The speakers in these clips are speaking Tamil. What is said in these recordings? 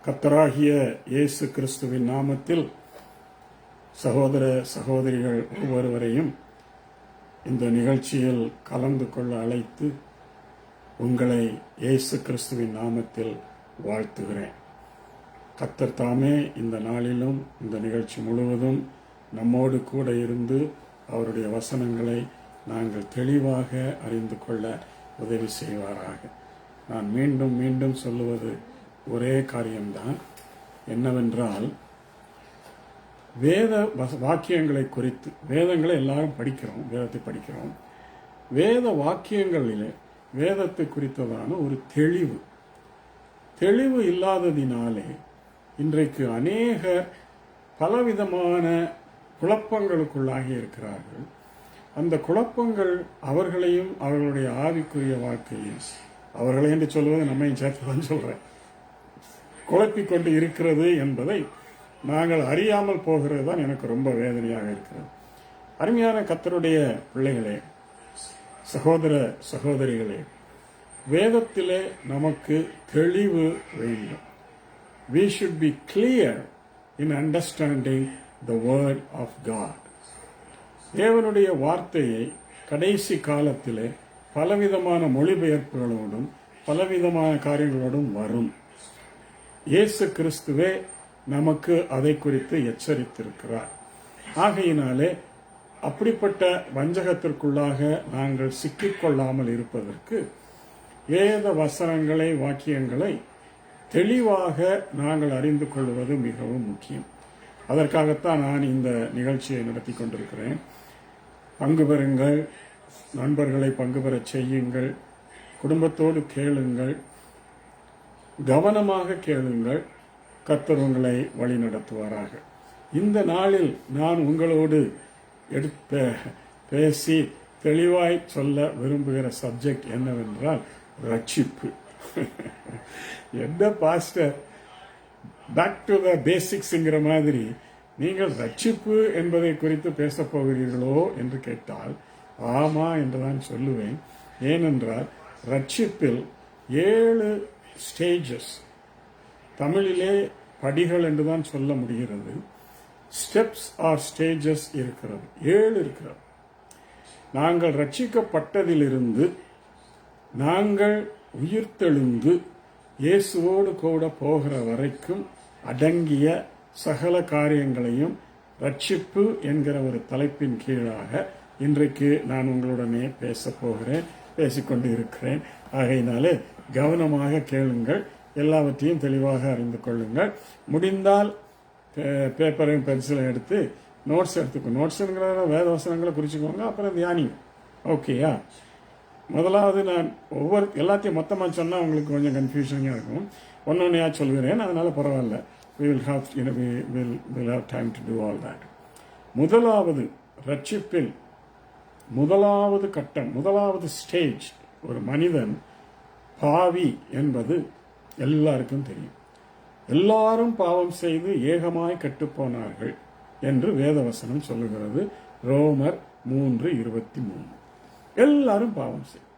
கர்த்தராகிய இயேசு கிறிஸ்துவின் நாமத்தில் சகோதர சகோதரிகள் ஒவ்வொருவரையும் இந்த நிகழ்ச்சியில் கலந்து கொள்ள அழைத்து உங்களை இயேசு கிறிஸ்துவின் நாமத்தில் வாழ்த்துகிறேன். கர்த்தர் தாமே இந்த நாளிலும் இந்த நிகழ்ச்சி முழுவதும் நம்மோடு கூட இருந்து அவருடைய வசனங்களை நாங்கள் தெளிவாக அறிந்து கொள்ள உதவி செய்வாராக. நான் மீண்டும் மீண்டும் சொல்லுவது ஒரே காரியம்தான், என்னவென்றால் வேத வாக்கியங்களை குறித்து, வேதங்களை எல்லாரும் படிக்கிறோம், வேதத்தை படிக்கிறோம். வேத வாக்கியங்களிலே வேதத்தை குறித்ததான ஒரு தெளிவு இல்லாததினாலே இன்றைக்கு அநேகர் பலவிதமான குழப்பங்களுக்குள்ளாகி இருக்கிறார்கள். அந்த குழப்பங்கள் அவர்களையும் அவர்களுடைய ஆவிக்குரிய வாழ்க்கையும், அவர்களை என்று சொல்வது நம்மையும் சேர்த்து தான் சொல்றேன், குழப்பிக்கொண்டு இருக்கிறது என்பதை நாங்கள் அறியாமல் போகிறது தான் எனக்கு ரொம்ப வேதனையாக இருக்கிறது. அருமையான கர்த்தருடைய பிள்ளைகளே, சகோதர சகோதரிகளே, வேதத்திலே நமக்கு தெளிவு வேண்டும். We should be clear in understanding the word of God. தேவனுடைய வார்த்தையை கடைசி காலத்திலே பலவிதமான மொழிபெயர்ப்புகளோடும் பலவிதமான காரியங்களோடும் வரும். இயேசு கிறிஸ்துவே நமக்கு அதை குறித்து எச்சரித்திருக்கிறார். ஆகையினாலே அப்படிப்பட்ட வஞ்சகத்திற்குள்ளாக நாங்கள் சிக்கிக்கொள்ளாமல் இருப்பதற்கு வேத வசனங்களை, வாக்கியங்களை தெளிவாக நாங்கள் அறிந்து கொள்வது மிகவும் முக்கியம். அதற்காகத்தான் நான் இந்த நிகழ்ச்சியை நடத்தி கொண்டிருக்கிறேன். பங்கு பெறுங்கள், நண்பர்களை பங்கு பெறச் செய்யுங்கள், குடும்பத்தோடு கேளுங்கள், கவனமாக கேளுங்கள். கர்த்தர் உங்களை வழி நடத்துவாராக. இந்த நாளில் நான் உங்களோடு பேசி தெளிவாய் சொல்ல விரும்புகிற சப்ஜெக்ட் என்னவென்றால் ரட்சிப்பு. என்ன பாஸ்டர், பேக் டு த பேசிக்ஸ்ங்கிற மாதிரி நீங்கள் ரட்சிப்பு என்பதை குறித்து பேசப் போகிறீர்களோ என்று கேட்டால் ஆமா என்றுதான் சொல்லுவேன். ஏனென்றால் ரட்சிப்பில் 7 ஸ்டேஜஸ், தமிழிலே படிகள் என்றுதான் சொல்ல முடிகிறது, ஸ்டெப்ஸ் ஆர் ஸ்டேஜஸ் இருக்கிறது, 7 இருக்கிறது. நாங்கள் ரட்சிக்கப்பட்டதிலிருந்து நாங்கள் உயிர்த்தெழுந்து இயேசுவோடு கூட போகிற வரைக்கும் அடங்கிய சகல காரியங்களையும் ரட்சிப்பு என்கிற ஒரு தலைப்பின் கீழாக இன்றைக்கு நான் உங்களுடனே பேசப் போகிறேன், பேசிக்கொண்டு இருக்கிறேன். ஆகையினாலே கவனமாக கேளுங்கள், எல்லாவற்றையும் தெளிவாக அறிந்து கொள்ளுங்கள். முடிந்தால் பேப்பரையும் பென்சிலையும் எடுத்து நோட்ஸ் எடுத்துக்கோ. நோட்ஸுங்கிற வேதவசனங்களை குறிச்சுக்கோங்க, அப்புறம் தியானிங்க. ஓகேயா? முதலாவது நான் எல்லாத்தையும் மொத்தமாக சொன்னால் உங்களுக்கு கொஞ்சம் கன்ஃபியூஷனாக இருக்கும். ஒன்னொன்னையாக சொல்கிறேன், அதனால பரவாயில்ல. we will have time to do all that. முதலாவது ரட்சிப்பில் முதலாவது கட்டம், முதலாவது ஸ்டேஜ், ஒரு மனிதன் பாவி என்பது எல்லாருக்கும் தெரியும். எல்லாரும் பாவம் செய்து ஏகமாய் கெட்டுப்போனார்கள் என்று வேதவசனம் சொல்லுகிறது. ரோமர் 3:23. எல்லாரும் பாவம் செய்யும்.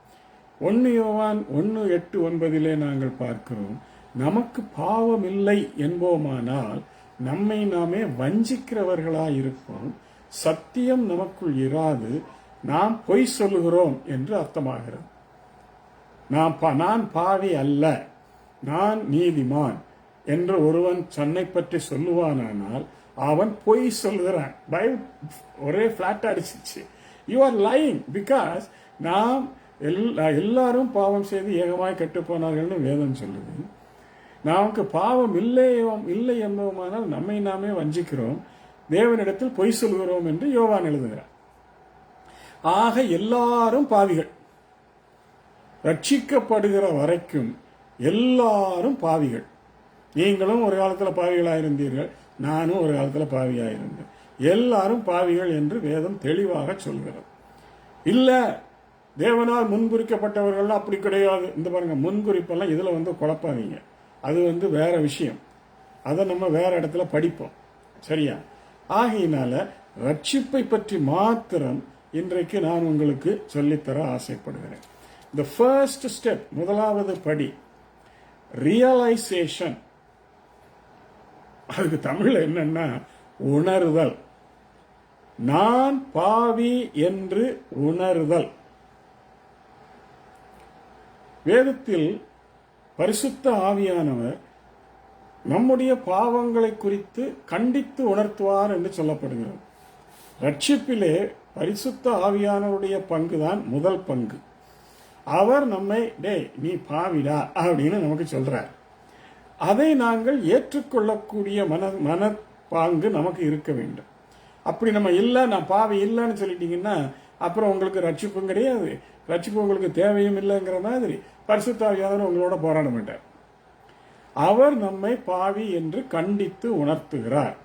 1 யோவான் 1:8-9 நாங்கள் பார்க்கிறோம், நமக்கு பாவம் இல்லை என்போமானால் நம்மை நாமே வஞ்சிக்கிறவர்களாயிருப்போம், சத்தியம் நமக்குள் இராது, நாம் பொய் சொல்லுகிறோம் என்று அர்த்தமாகிறது. நான் பாவி அல்ல, நான் நீதிமான் என்று ஒருவன் தன்னை பற்றி சொல்லுவானால் அவன் பொய் சொல்லுகிறான். ஒரே பிளாட் அடிச்சிச்சு. யூ ஆர் லையிங், பிகாஸ் நாம் எல்லாரும் பாவம் செய்து ஏகமாய் கெட்டு போனார்கள்னு வேதம் சொல்லுது. நமக்கு பாவம் இல்லை என்பதுமானால் நம்மை நாமே வஞ்சிக்கிறோம், தேவனிடத்தில் பொய் சொல்கிறோம் என்று யோவான் எழுதுகிறார். ஆக எல்லாரும் பாவிகள். ரட்சிக்கப்படுகிற வரைக்கும் எல்லாரும் பாவிகள். நீங்களும் ஒரு காலத்தில் பாவிகளாயிருந்தீர்கள், நானும் ஒரு காலத்தில் பாவியாயிருந்தேன். எல்லாரும் பாவிகள் என்று வேதம் தெளிவாக சொல்கிறது. இல்ல, தேவனால் முன்குறிக்கப்பட்டவர்கள் அப்படி கிடையாது. இந்த பாருங்க, முன்குறிப்பெல்லாம் இதுல குழப்பாதீங்க. அது வேற விஷயம். அதை நம்ம வேற இடத்துல படிப்போம், சரியா? ஆகையினால ரட்சிப்பை பற்றி மாத்திரம் இன்றைக்கு நான் உங்களுக்கு சொல்லித்தர ஆசைப்படுகிறேன். The first step, முதலாவது படி, realization அதுக்கு தமிழ்ல என்னன்னா உணர்தல். நான் பாவி என்று உணர்தல். வேதத்தில் பரிசுத்த ஆவியானவர் நம்முடைய பாவங்களை குறித்து கண்டித்து உணர்த்துவார் என்று சொல்லப்படுகிறது. ரட்சிப்பிலே பரிசுத்த ஆவியானவருடைய பங்குதான் முதல் பங்கு. அவர் நம்மை நீ பாவிடா அப்படின்னு நமக்கு சொல்றார். அதை நாங்கள் ஏற்றுக்கொள்ளக்கூடிய மனப்பாங்கு நமக்கு இருக்க வேண்டும். அப்படி நம்ம இல்லை, நான் பாவி இல்லைன்னு சொல்லிட்டீங்கன்னா அப்புறம் உங்களுக்கு ரட்சிப்பும் கிடையாது, ரட்சிப்பு உங்களுக்கு தேவையும் இல்லைங்கிற மாதிரி பரிசுத்த ஆவியானவர் உங்களோட போராட மாட்டார். அவர் நம்மை பாவி என்று கண்டித்து உணர்த்துகிறார்.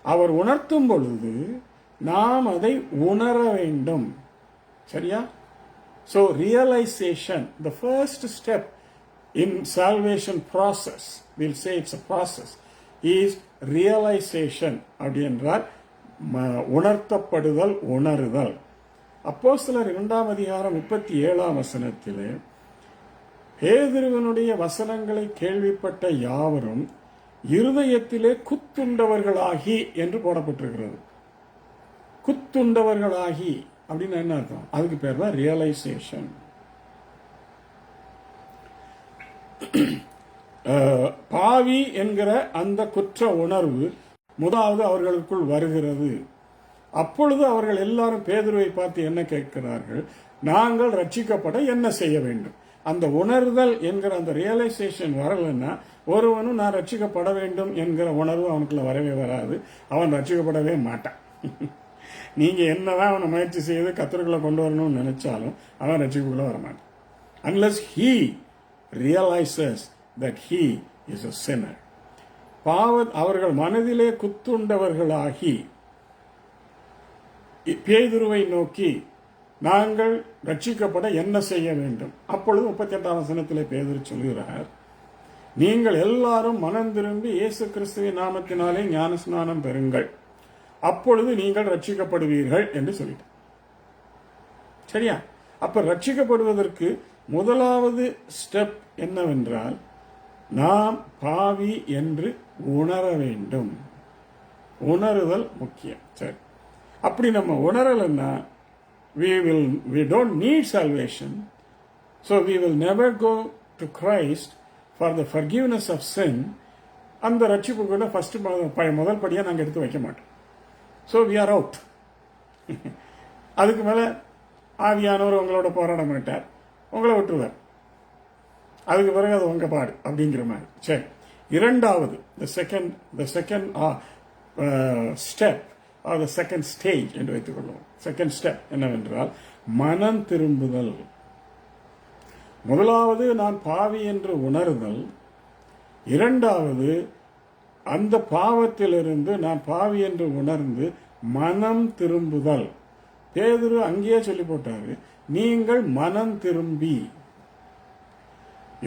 அவர் உணர்த்தும் பொழுது நாம் அதை உணர வேண்டும். சரியா? So realization, the first step in salvation process, we'll say it's a process, is realization. அப்படி என்றால் உணர்த்தப்படுதல், உணருதல். அப்போஸ்தலர் 2ஆம் அதிகாரம் 37ஆம் வசனத்திலே பேதுருவினுடைய வசனங்களை கேள்விப்பட்ட யாவரும் இருதயத்திலே குத்துண்டவர்களாகி என்று போடப்பட்டிருக்கிறது. குத்துண்டவர்களாகி அப்படின்னு என்ன அர்த்தம்? அதுக்கு பேர் தான் ரியலைசேஷன். பாவி என்கிற அந்த குற்ற உணர்வு முதலாவது அவர்களுக்குள் வருகிறது. அப்பொழுது அவர்கள் எல்லாரும் பேதுருவை பார்த்து என்ன கேட்கிறார்கள்? நாங்கள் ரட்சிக்கப்பட என்ன செய்ய வேண்டும்? அந்த உணர்தல் என்கிற அந்த ரியலைசேஷன் வரலன்னா ஒருவனும் நான் ரட்சிக்கப்பட வேண்டும் என்கிற உணர்வு அவனுக்குள்ள வரவே வராது. அவன் ரட்சிக்கப்படவே மாட்டான். நீங்க என்னதான் அவனை முயற்சி செய்து கத்தருக்குள்ள கொண்டு வரணும்னு நினைச்சாலும் அவன் ரட்சிப்புக்குள்ள வரமாட்டான். Unless he realizes that he is a sinner. அவர்கள் மனதிலே குத்துண்டவர்களாகி பேதுருவை நோக்கி நாங்கள் ரட்சிக்கப்பட என்ன செய்ய வேண்டும்? அப்பொழுது 38ஆம் வசனத்திலே பேதுரு சொல்கிறார், நீங்கள் எல்லாரும் மனம் திரும்பி இயேசு கிறிஸ்துவின் நாமத்தினாலே ஞான ஸ்நானம் பெறுங்கள், அப்பொழுது நீங்கள் ரட்சிக்கப்படுவீர்கள் என்று சொல்லிட்டார். சரியா? அப்ப ரட்சிக்கப்படுவதற்கு முதலாவது ஸ்டெப் என்னவென்றால் நாம் பாவி என்று உணர வேண்டும். உணருதல் முக்கியம். சரி, அப்படி நம்ம உணரலன்னா we don't need salvation, so we will never go to Christ for the forgiveness of sin. அந்த ரட்சிப்பு கூட ஃபர்ஸ்ட் முதல் படியா நாங்கள் எடுத்து வைக்க மாட்டோம். So we are out. அதுக்கு மேலே ஆவியானவர் உங்களோட போராட மாட்டார், உங்களை விட்டுருவார். அதுக்கு பிறகு அது உங்க பாடு அப்படிங்கிற மாதிரி. சரி, இரண்டாவது the second step or the second stage என்று வைத்துக் கொள்வோம். செகண்ட் ஸ்டெப் என்னவென்றால் மனம் திரும்புதல். முதலாவது நான் பாவி என்று உணர்தல், இரண்டாவது அந்த பாவத்திலிருந்து நான் பாவி என்று உணர்ந்து மனம் திரும்புதல். பேதுரு அங்கேயே சொல்லி போட்டாரு, நீங்கள் மனம் திரும்பி.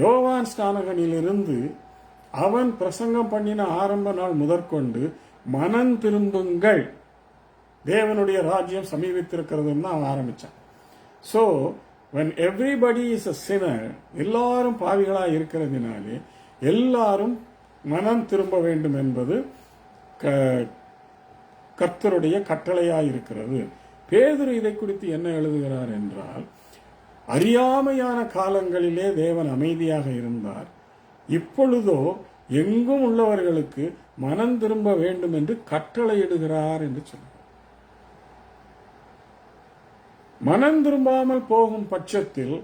யோவான் ஸ்நானகனிலிருந்து அவன் பிரசங்கம் பண்ணின ஆரம்ப நாள் முதற்கொண்டு மனம் திரும்புங்கள், தேவனுடைய ராஜ்யம் சமீபித்திருக்கிறதுன்னு அவன் ஆரம்பிச்சான். So when everybody is a sinner, எல்லாரும் பாவிகளா இருக்கிறதுனாலே எல்லாரும் மனம் திரும்ப வேண்டும் என்பது கர்த்தருடைய கட்டளையாயிருக்கிறது. பேதுரு இதை குறித்து என்ன எழுதுகிறார் என்றால், அறியாமையான காலங்களிலே தேவன் அமைதியாக இருந்தார், இப்பொழுதோ எங்கும் உள்ளவர்களுக்கு மனம் திரும்ப வேண்டும் என்று கட்டளையிடுகிறார் என்று சொல்றார். மனம் திரும்பாமல் போகும் பட்சத்தில்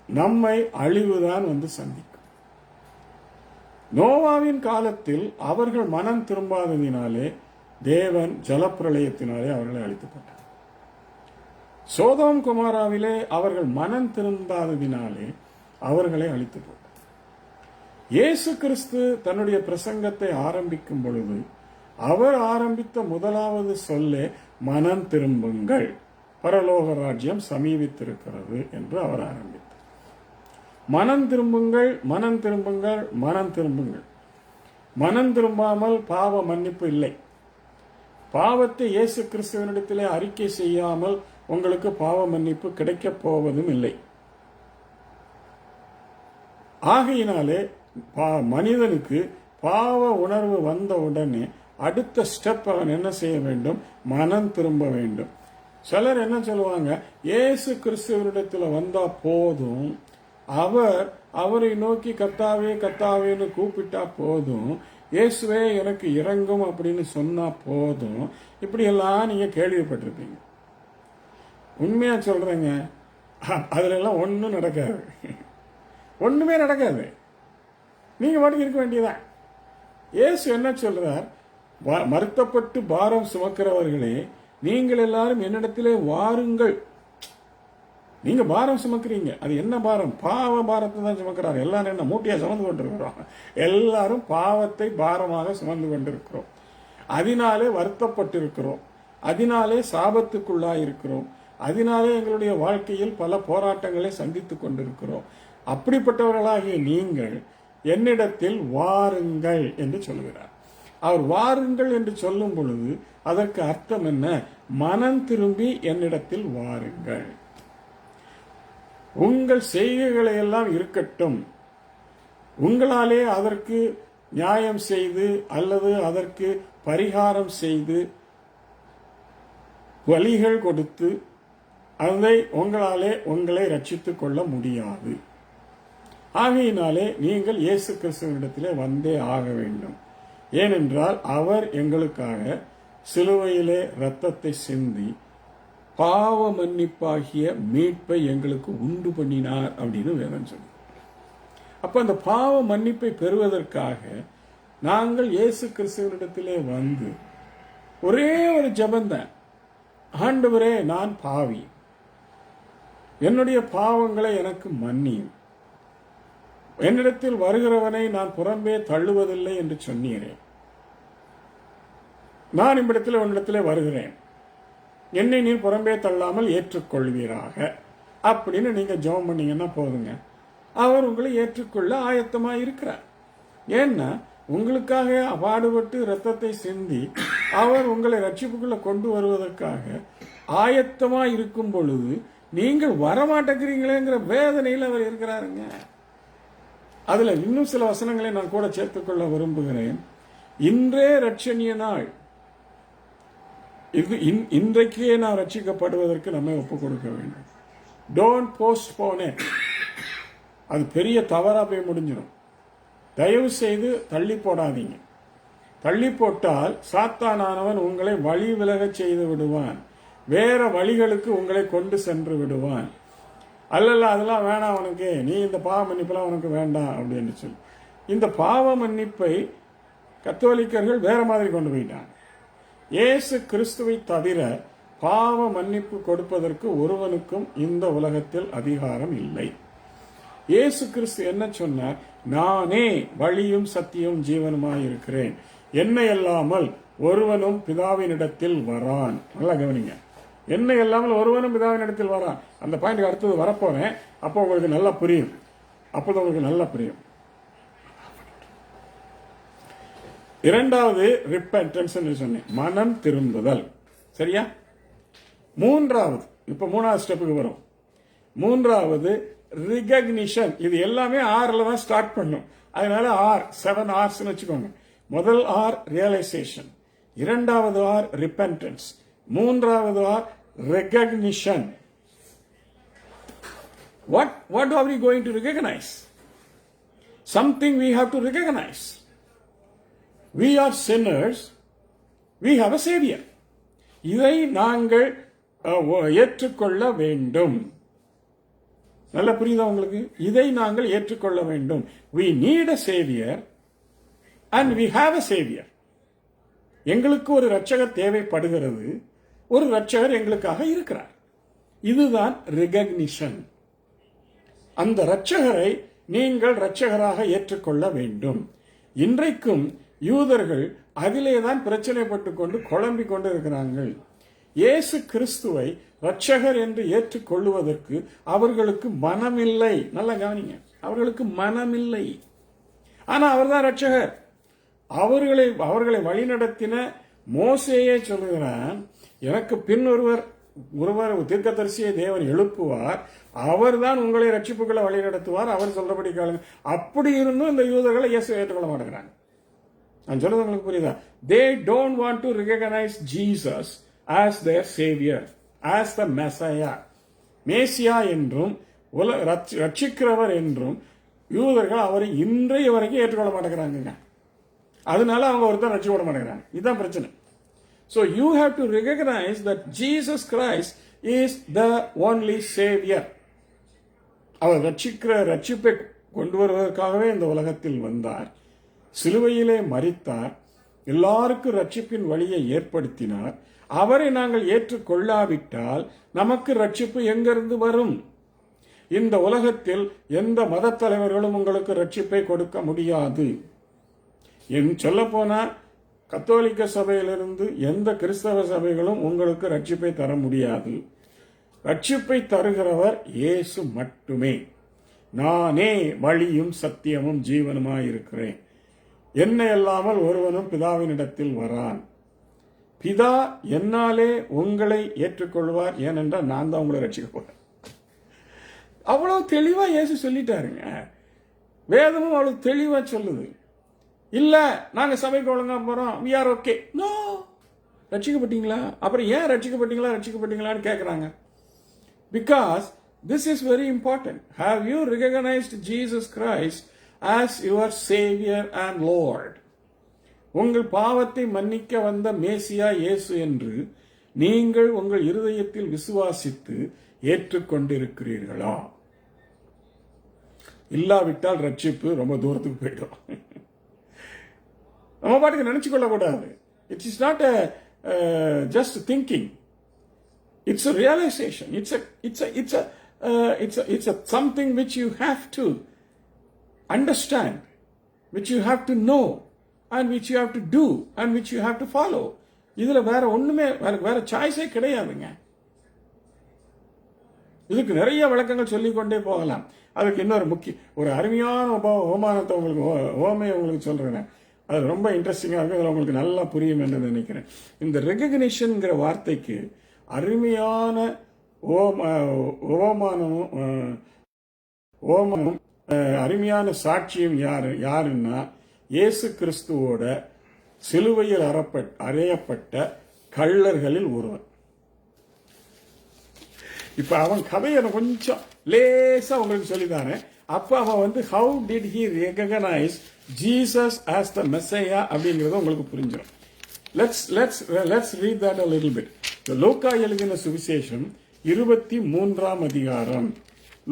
நம்மை அழிவுதான் வந்து சந்திக்கும். நோவாவின் காலத்தில் அவர்கள் மனம் திரும்பாததினாலே தேவன் ஜலப்பிரளயத்தினாலே அவர்களை அழித்து போட்டார். சோதோம் குமாராவிலே அவர்கள் மனம் திரும்பாததினாலே அவர்களை அழித்து போட்டார். இயேசு கிறிஸ்து தன்னுடைய பிரசங்கத்தை ஆரம்பிக்கும் பொழுது அவர் ஆரம்பித்த முதலாவது சொல்லே மனம் திரும்புங்கள், பரலோக ராஜ்யம் சமீபித்திருக்கிறது என்று அவர் ஆரம்பித்தார். மனம் திரும்புங்கள், மனம் திரும்புங்கள், மனம் திரும்புங்கள். மனம் திரும்பாமல் பாவ மன்னிப்பு இல்லை. பாவத்தை இயேசு கிறிஸ்துவனிடத்திலே அறிக்கை செய்யாமல் உங்களுக்கு பாவ மன்னிப்பு கிடைக்கப் போவதும் இல்லை. ஆகையினாலே மனிதனுக்கு பாவ உணர்வு வந்த உடனே அடுத்த ஸ்டெப் அவன் என்ன செய்ய வேண்டும்? மனம் திரும்ப வேண்டும். சிலர் என்ன சொல்லுவாங்க, இயேசு கிறிஸ்துவரிடத்தில் வந்தா போதும், அவரை நோக்கி கத்தாவே கத்தாவேன்னு கூப்பிட்டா போதும், இயேசுவே எனக்கு இறங்கும் அப்படின்னு சொன்னா போதும். இப்படி எல்லாம் நீங்க கேள்விப்பட்டிருப்பீங்க. உண்மையா சொல்றேங்க, அதுல எல்லாம் ஒன்றும் நடக்காது. ஒண்ணுமே நடக்காது. நீங்க பாட்டுக்கு இருக்க வேண்டியதான். இயேசு என்ன சொல்றார்? மறுத்தப்பட்டு பாரம் சுமக்கிறவர்களே, நீங்கள் எல்லாரும் என்னிடத்திலே வாருங்கள். நீங்க பாரம் சுமக்கிறீங்க. அது என்ன பாரம்? பாவ பாரத்தை தான் சுமக்கிறார். எல்லாரும் என்ன மூட்டையா சுமந்து கொண்டிருக்கிறோம்? எல்லாரும் பாவத்தை பாரமாக சுமந்து கொண்டிருக்கிறோம். அதனாலே வருத்தப்பட்டிருக்கிறோம். அதனாலே சாபத்துக்குள்ளாயிருக்கிறோம். அதனாலே எங்களுடைய வாழ்க்கையில் பல போராட்டங்களை சந்தித்துக் கொண்டிருக்கிறோம். அப்படிப்பட்டவர்களாகிய நீங்கள் என்னிடத்தில் வாருங்கள் என்று சொல்கிறார். அவர் வாருங்கள் என்று சொல்லும் பொழுது அதற்கு அர்த்தம் என்ன? மனம் திரும்பி என்னிடத்தில் வாருங்கள். உங்கள் செய்கைகளை எல்லாம் இருக்கட்டும், உங்களாலே அதற்கு நியாயம் செய்து அல்லது அதற்கு பரிகாரம் செய்து வழிகள் கொடுத்து அதை உங்களாலே உங்களை ரட்சித்துக் கொள்ள முடியாது. ஆகையினாலே நீங்கள் இயேசு கிறிஸ்துவினிடத்திலே வந்தே ஆக வேண்டும். ஏனென்றால் அவர் எங்களுக்காக சிலுவையிலே இரத்தத்தை சிந்தி பாவ மன்னிப்பாகிய மீட்பை எங்களுக்கு உண்டு பண்ணினார் அப்படின்னு வேதம் சொல்லு. அப்ப அந்த பாவ மன்னிப்பை பெறுவதற்காக நாங்கள் இயேசு கிறிஸ்துவினிடத்திலே வந்து ஒரே ஒரு ஜெபந்தான், ஆண்டவரே நான் பாவி, என்னுடைய பாவங்களை எனக்கு மன்னியும், என்னிடத்தில் வருகிறவனை நான் புறம்பே தள்ளுவதில்லை என்று சொன்னீரே, நான் இவ்விடத்தில் உன்னிடத்திலே வருகிறேன், என்னை நீர் புறம்பே தள்ளாமல் ஏற்றுக்கொள்வீராக அப்படின்னு நீங்க ஜெபம் பண்ணீங்கன்னா போதுங்க, அவர் உங்களை ஏற்றுக்கொள்ள ஆயத்தமா இருக்கிறார். ஏன்னா உங்களுக்காக பாடுபட்டு இரத்தத்தை சிந்தி அவர் உங்களை ரட்சிப்புக்குள்ள கொண்டு வருவதற்காக ஆயத்தமா இருக்கும் பொழுது நீங்கள் வரமாட்டேங்கிறீங்களேங்கிற வேதனையில் அவர் இருக்கிறாருங்க. அதுல இன்னும் சில வசனங்களை நான் கூட சேர்த்துக்கொள்ள விரும்புகிறேன். இன்றே ரட்சணிய நாள், இது இன்றைக்கே நான் ரட்சிக்கப்படுவதற்கு நம்ம ஒப்புக் கொடுக்க வேண்டும். Don't postpone it. அது பெரிய தவறா போய் முடிஞ்சிடும். தயவு செய்து தள்ளி போடாதீங்க. தள்ளி போட்டால் சாத்தானானவன் உங்களை வழி விலக செய்து விடுவான், வேற வழிகளுக்கு உங்களை கொண்டு சென்று விடுவான். அல்ல அதெல்லாம் வேணாம் உனக்கு, நீ இந்த பாவ மன்னிப்பெல்லாம் உனக்கு வேண்டாம் அப்படின்னு சொல்லி இந்த பாவ மன்னிப்பை கத்தோலிக்கர்கள் வேற மாதிரி கொண்டு போயிட்டாங்க. இயேசு கிறிஸ்துவை தவிர பாவ மன்னிப்பு கொடுப்பதற்கு ஒருவனுக்கும் இந்த உலகத்தில் அதிகாரம் இல்லை. இயேசு கிறிஸ்து என்ன சொன்னார்? நானே வழியும் சத்தியம் ஜீவனுமாய் இருக்கிறேன், என்னை அல்லாமல் ஒருவனும் பிதாவினிடத்தில் வரான். நல்லா கவனிங்க, என்னை அல்லாமல் ஒருவனும் பிதாவினிடத்தில் வரான். அந்த பாயிண்ட் அடுத்தது வரப்போறேன், அப்போ உங்களுக்கு நல்லா புரியும். அப்போதான் உங்களுக்கு நல்லா புரியும். இரண்டாவது ரிப்பென்டன்ஸ் சொன்னேன், மனம் திரும்புதல். சரியா? மூன்றாவது, இப்ப மூணாவது ஸ்டெப்புக்கு வரும். மூன்றாவது ரிகக்னிஷன். இது எல்லாமே ஆர்ல தான் ஸ்டார்ட் பண்ணும். அதனால ஆர் 7 R's வச்சுக்கோங்க. முதல் ஆர் ரியலைசேஷன், இரண்டாவது ஆர் ரிப்பென்டன்ஸ், மூன்றாவது R recognition. What are we going to recognize? Something we have to recognize. We are sinners, we have a savior. இதை நாங்கள் ஏற்றுக்கொள்ள வேண்டும். நல்லா புரியுதா உங்களுக்கு? இதை நாங்கள் ஏற்றுக்கொள்ள வேண்டும். We need a savior and we have a savior. எங்களுக்கு ஒரு இரட்சகர் தேவைப்படுகிறது, ஒரு இரட்சகர் எங்களுக்காக இருக்கிறார். இதுதான் ரிகக்னிஷன். அந்த இரட்சகரை நீங்கள் இரட்சகராக ஏற்றுக்கொள்ள வேண்டும். இன்றைக்கும் யூதர்கள் அதிலேதான் பிரச்சனைப்பட்டு கொண்டு குழம்பிக் கொண்டு இருக்கிறார்கள். இயேசு கிறிஸ்துவை இரட்சகர் என்று ஏற்றுக்கொள்வதற்கு அவர்களுக்கு மனமில்லை. நல்லா கவனிங்க, அவர்களுக்கு மனமில்லை. ஆனா அவர்தான் இரட்சகர். அவர்களை வழிநடத்தின மோசேயே சொல்லுகிறான், எனக்கு பின் ஒருவர் தீர்க்கதரிசியை தேவன் எழுப்புவார், அவர்தான் உங்களை ரட்சிப்புகளை வழி நடத்துவார், அவர் சொல்றபடி கேளுங்க. அப்படி இருந்தும் இந்த யூதர்களை இயேசு ஏற்றுக்கொள்ள மாட்டேங்கிறாங்க. நான் சொல்றது உங்களுக்கு புரியுதா? They don't want to recognize Jesus as their savior, as the Messiah. மேசியா என்றும் ரட்சிக்கிறவர் என்றும் யூதர்கள் அவரை இன்றைய வரைக்கும் ஏற்றுக்கொள்ள மாட்டேங்கிறாங்க. அதனால அவங்க ஒருத்தர் ரட்சிக்க மாட்டேங்கிறாங்க. இதுதான் பிரச்சனை. So you have to recognize that Jesus Christ is the only savior. அவர் ரட்சிப்பை கொண்டு வருவதற்காகவே இந்த உலகத்தில் வந்தார், சிலுவையிலே மரித்தார், எல்லாருக்கும் ரட்சிப்பின் வழியை ஏற்படுத்தினார். அவரை நாங்கள் ஏற்றுக்கொள்ளாவிட்டால் நமக்கு ரட்சிப்பு எங்கிருந்து வரும்? இந்த உலகத்தில் எந்த மத தலைவர்களும் உங்களுக்கு ரட்சிப்பை கொடுக்க முடியாது. சொல்ல போனா கத்தோலிக்க சபையிலிருந்து எந்த கிறிஸ்தவ சபைகளும் உங்களுக்கு ரட்சிப்பை தர முடியாது. ரட்சிப்பை தருகிறவர் இயேசு மட்டுமே. நானே வழியும் சத்தியமும் ஜீவனுமாயிருக்கிறேன், என்னை அல்லாமல் ஒருவனும் பிதாவினிடத்தில் வரான். பிதா என்னாலே உங்களை ஏற்றுக்கொள்வார், ஏனென்றால் நான் தான் உங்களை ரட்சிக்க போறேன். அவ்வளவு தெளிவா இயேசு சொல்லிட்டாருங்க. வேதமும் அவ்வளவு தெளிவா சொல்லுது. இல்ல நாங்க சபைக்கு ஒழுங்கா போறோம், we are okay. No. ரட்சிக்கப்பட்டீங்களா? அப்புறம் ஏன் ரட்சிக்கப்பட்டீங்களான்னு கேட்கறாங்க. Because this is very important. Have you recognized Jesus Christ as your Savior and Lord? உங்கள் பாவத்தை மன்னிக்க வந்த மேசியா இயேசு என்று நீங்கள் உங்கள் இருதயத்தில் விசுவாசித்து ஏற்றுக்கொண்டிருக்கிறீர்களா? இல்லாவிட்டால் ரட்சிப்பு ரொம்ப தூரத்துக்கு போயிடும். நம்ம பாட்டுக்கு நினைச்சு கொள்ளக்கூடாது. It is not just thinking. It's a realization. It's a something which you have to understand, which you have to know, and which you have to do, and which you have to follow. இதுல வேற ஒண்ணுமே வேற சாய்ஸே கிடையாதுங்க. இதுக்கு நிறைய விளக்கங்கள் சொல்லிக்கொண்டே போகலாம். அதுக்கு இன்னொரு ஒரு அருமையான ஓமானத்தை உங்களுக்கு சொல்றேன். அது ரொம்ப இன்ட்ரெஸ்டிங்கா இருக்கு. அதில் உங்களுக்கு நல்லா புரியும் என்று நினைக்கிறேன். இந்த ரெகக்னிஷன்ங்கிற வார்த்தைக்கு அருமையான ஓமானமும் அருமையான சாட்சியம் யாருன்னா இயேசு கிறிஸ்துவோட சிலுவையில் அறையப்பட்ட கள்ளர்களில் ஒருவன். இப்ப அவன் கதையை கொஞ்சம் லேசா உங்களுக்கு சொல்லித்தானே. அப்ப அவன் how did he recognize Jesus as the Messiah அப்படிங்கறது உங்களுக்கு புரிஞ்சிடும். Let's read that a little bit. லூக்கா எழுதின சுவிசேஷம் 23ஆம் அதிகாரம்.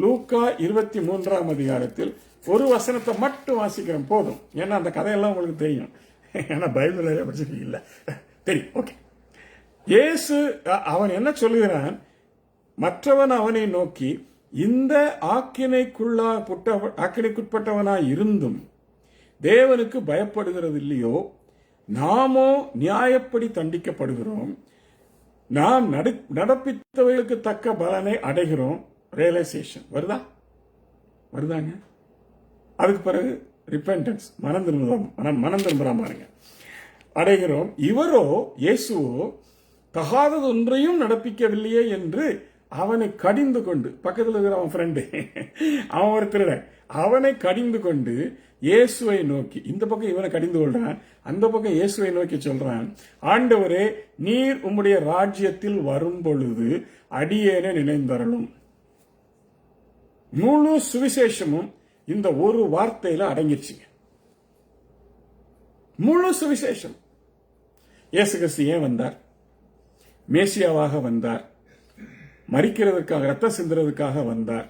லூக்கா 23ஆம் அதிகாரத்தில் ஒரு வசனத்தை மட்டும் வாசிக்கிறோம் போதும். ஏன்னா அந்த கதையெல்லாம் உங்களுக்கு தெரியும். ஏன்னா பைபிள் படிச்சிருக்கீங்க இல்ல, தெரியும். ஓகே. இயேசு அவன் என்ன சொல்லுகிறான்? மற்றவன் அவனை நோக்கி, இந்த ஆக்கினைக்குட்பட்டவனாய் இருந்தும் தேவனுக்கு பயப்படுகிறது இல்லையோ, நாமோ நியாயப்படி தண்டிக்கப்படுகிறோம், நாம் நடப்பித்தவைகளுக்கு தக்க பலனை அடைகிறோம். ரியலைசேஷன் வருதாங்க. அதுக்கு பிறகு ரிப்பெண்டன்ஸ், மனம் திரும்புறான் பாருங்க, அடைகிறோம். இவரோ இயேசுவோ தகாதது ஒன்றையும் நடப்பிக்கவில்லையே என்று அவனை கடிந்து கொண்டு, பக்கத்தில் இருக்கிற அவன் ஃப்ரெண்டு, அவன் ஒரு திருடன், அவனை கடிந்து கொண்டு இயேசுவை நோக்கி, இந்த பக்கம் இவனை கடிந்து கொள்றான், அந்த பக்கம் இயேசுவை நோக்கி சொல்றான், ஆண்டவரே, நீர் உம்முடைய ராஜ்யத்தில் வரும் பொழுது அடியேனே நினைந்தரலும். முழு சுவிசேஷமும் இந்த ஒரு வார்த்தையில அடங்கிடுச்சுங்க. முழு சுவிசேஷம். இயேசு கிறிஸ்து ஏன் வந்தார்? மேசியாவாக வந்தார், மரிக்கிறதுக்காக, ரத்தம் சிந்துறதுக்காக வந்தார்,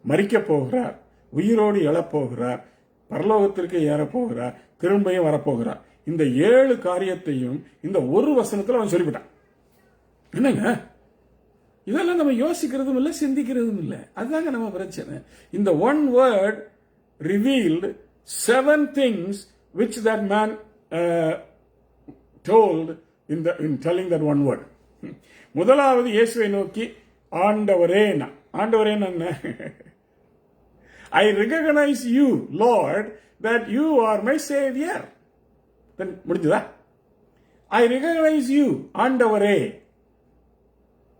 மரிக்க போகிறார், உயிரோடு எழப்போகிறார், பரலோகத்திற்கு ஏறப்போகிறார், திரும்பியும் வரப்போகிறார். இந்த 7 காரியத்தையும் இந்த ஒரு வசனத்தில் அவன் சொல்லிவிட்டான். என்னங்க இதெல்லாம் நம்ம யோசிக்கிறதும் இல்லை, சிந்திக்கிறதும் இல்லை. அதுதாங்க நம்ம பிரச்சனை. இந்த one word revealed 7 things which that man told in telling that one word. முதலாவது இயேசுவை நோக்கி ஆண்டவரேனா என்ன? I recognize you, Lord, that you are my savior. Then முடிஞ்சதா? I recognize you, ஆண்டவரே.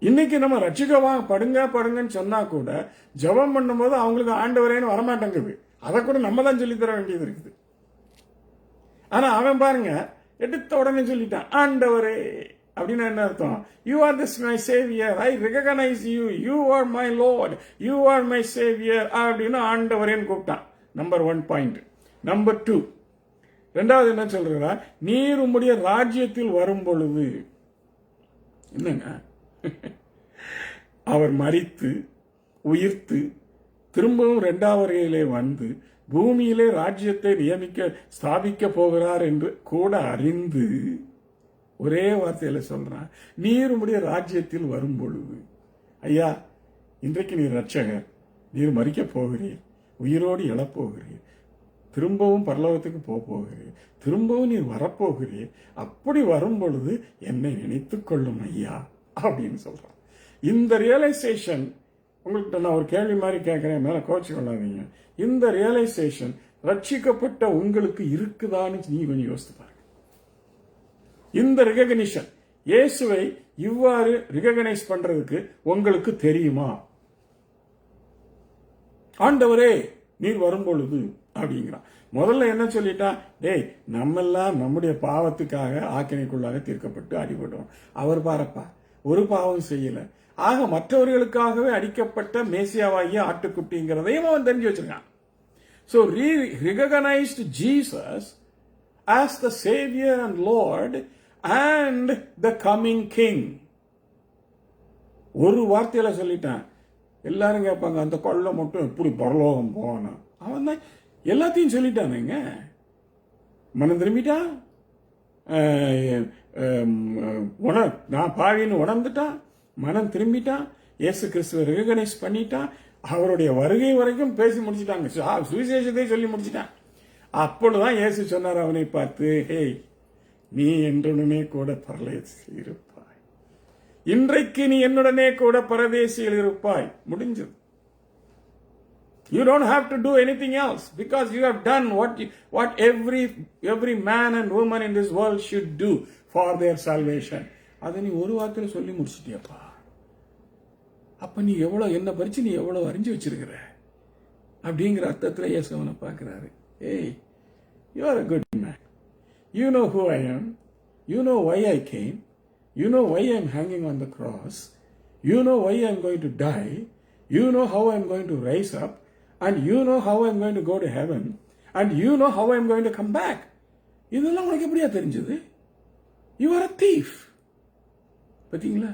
இன்னைக்கு நம்ம ரட்சிக்கவா படுங்கன்னு சொன்னா கூட ஜெபம் பண்ணும்போது அவங்களுக்கு ஆண்டவரேன்னு வரமாட்டேங்குது. அதை கூட நம்ம தான் சொல்லித்தர வேண்டியது இருக்குது. ஆனா அவன் பாருங்க எடுத்த உடனே சொல்லிட்டான், ஆண்டவரே அப்படின்னு என்ன அர்த்தம்? You are this my Xavier, I recognise you, you are my Lord, you are my Xavier அப்படின்னு ஆண்டவரேன்னு கூப்பிட்டான். Number 1 point. நம்பர் 2, ரெண்டாவது என்ன சொல்றா, நீர் உம்முடைய ராஜ்யத்தில் வரும் பொழுது, என்னங்க அவர் மரித்து உயிர்த்து திரும்பவும் 2வது வருகையிலே வந்து பூமியிலே ராஜ்யத்தை ஸ்தாபிக்க போகிறார் என்று கூட அறிந்து ஒரே வார்த்தையில சொல்றான், நீர் உம்முடைய ராஜ்யத்தில் வரும் பொழுது. ஐயா, இன்றைக்கு நீர் ரட்சகர், நீர் மரிக்க போகிறீர், உயிரோடு எழப்போகிறீர், திரும்பவும் பரலோகத்துக்கு போகிறீர், திரும்பவும் நீர் வரப்போகிறீர். அப்படி வரும் பொழுது என்னை நினைத்துக் கொள்ளும் ஐயா அப்படின்னு சொல்றான். இந்த ரியலைசேஷன் உங்கள்கிட்ட நான் ஒரு கேள்வி மாதிரி கேட்கிறேன், மேல கோச்சு கொள்ளாதீங்க. இந்த ரியலைசேஷன் ரட்சிக்கப்பட்ட உங்களுக்கு இருக்குதான்னு நீ கொஞ்சம் யோசித்து பாருங்க. இந்த ரிகக்னிஷன், இயேசுவை இவ்வாறு ரிகக்னைஸ் பண்றதுக்கு உங்களுக்கு தெரியுமா? ஆண்டவரே நீர் வரும் பொழுது அப்படிங்கிறான். முதல்ல என்ன சொல்லிட்டா, டேய் நம்மெல்லாம் நம்முடைய பாவத்துக்காக ஆக்கினைக்குள்ளாக தீர்க்கப்பட்டு அடிபடுவோம். அவர் பாரப்பா ஒரு பாவம் செய்யல, ஆக மற்றவர்களுக்காகவே அடிக்கப்பட்ட மேசியாவாகிய ஆட்டுக்குட்டிங்கிறதையும் அவன் தெரிஞ்சு வச்சிருக்கான். So recognized Jesus as the Savior and Lord and the coming King. ஒரு வார்த்தையில சொல்லிட்டான். எல்லாரும் கேட்பாங்க, அந்த கொள்ளை மட்டும் எப்படி பரலோகம் போவானா? அவன் தான் எல்லாத்தையும் சொல்லிட்டானுங்க. மனம் திரும்பிட்டான், நான் பாவின்னு உணர்ந்துட்டான், மனம் திரும்பிட்டான், இயேசு கிறிஸ்துவை ரெகனைஸ் பண்ணிட்டான், அவருடைய வருகை வரைக்கும் பேசி முடிச்சிட்டாங்க, சுவிசேஷத்தை சொல்லி முடிச்சிட்டான். அப்பொழுதுதான் இயேசு சொன்னார் அவனை பார்த்து, ஹே நீ என்னுடனே கூட பரதேசியில் இருப்பாய், இன்றைக்கு நீ என்னுடனே கூட பரதேசியில் இருப்பாய். முடிஞ்சது. You don't have to do anything else because you have done what every man and woman in this world should do for their salvation. அதை நீ ஒரு வார்த்தையில சொல்லி முடிச்சிட்டியப்பா. அப்ப நீ எவ்வளவு என்ன பறிச்சு நீ எவ்வளவு அறிஞ்சு வச்சிருக்கிற அப்படிங்கிற அர்த்தத்துல இயேசு அவனை பார்க்கிறாரு. ஏய், you are a good man. You know who I am. You know why I came. You know why I am hanging on the cross. You know why I am going to die. You know how I am going to rise up. And you know how I am going to go to heaven. And you know how I am going to come back. இதெல்லாம் உனக்கு எப்படியா தெரிஞ்சது? You are a thief. பாத்தீங்களா?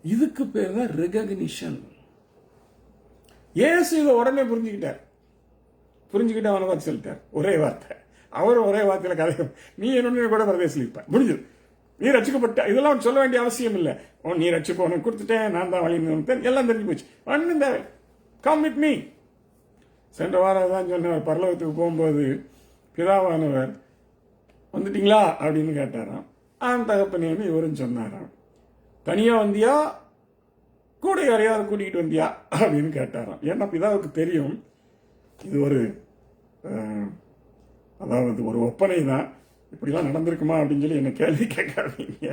இதுக்கு பேர் தான் ரெகக்னிஷன். இயேசு இதை உடனே புரிஞ்சுக்கிட்ட அவனை பார்த்து சொல்லிட்டார் ஒரே வார்த்தை. அவர் ஒரே வார்த்தையில கதை, நீ என்னுடைய கூட பரதேசில் இருப்ப, முடிஞ்சது, நீ ரட்சிக்கப்பட்ட. இதெல்லாம் சொல்ல வேண்டிய அவசியம் இல்லை. நீ ரட்சிப்பு உனக்கு கொடுத்துட்டேன், நான் தான் வழி, எல்லாம் தெரிஞ்சு போச்சு. ஒன்னும் தேவை, கம் வித் மீ. சென்ற வாரம் தான் சொன்னார், பரலோகத்துக்கு போகும்போது பிதாவானவர் வந்துட்டீங்களா அப்படின்னு கேட்டாராம். தகப்பனேன்னு இவரும் சொன்னாராம். தனியா வந்தியா கூட யாரையாவது கூட்டிகிட்டு வந்தியா அப்படின்னு கேட்டாராம். ஏன்னா பிதாவுக்கு தெரியும் இது ஒரு அதாவது ஒரு ஒப்பனை தான், இப்படிலாம் நடந்திருக்குமா அப்படின்னு சொல்லி என்ன கேள்வி கேட்காதீங்க,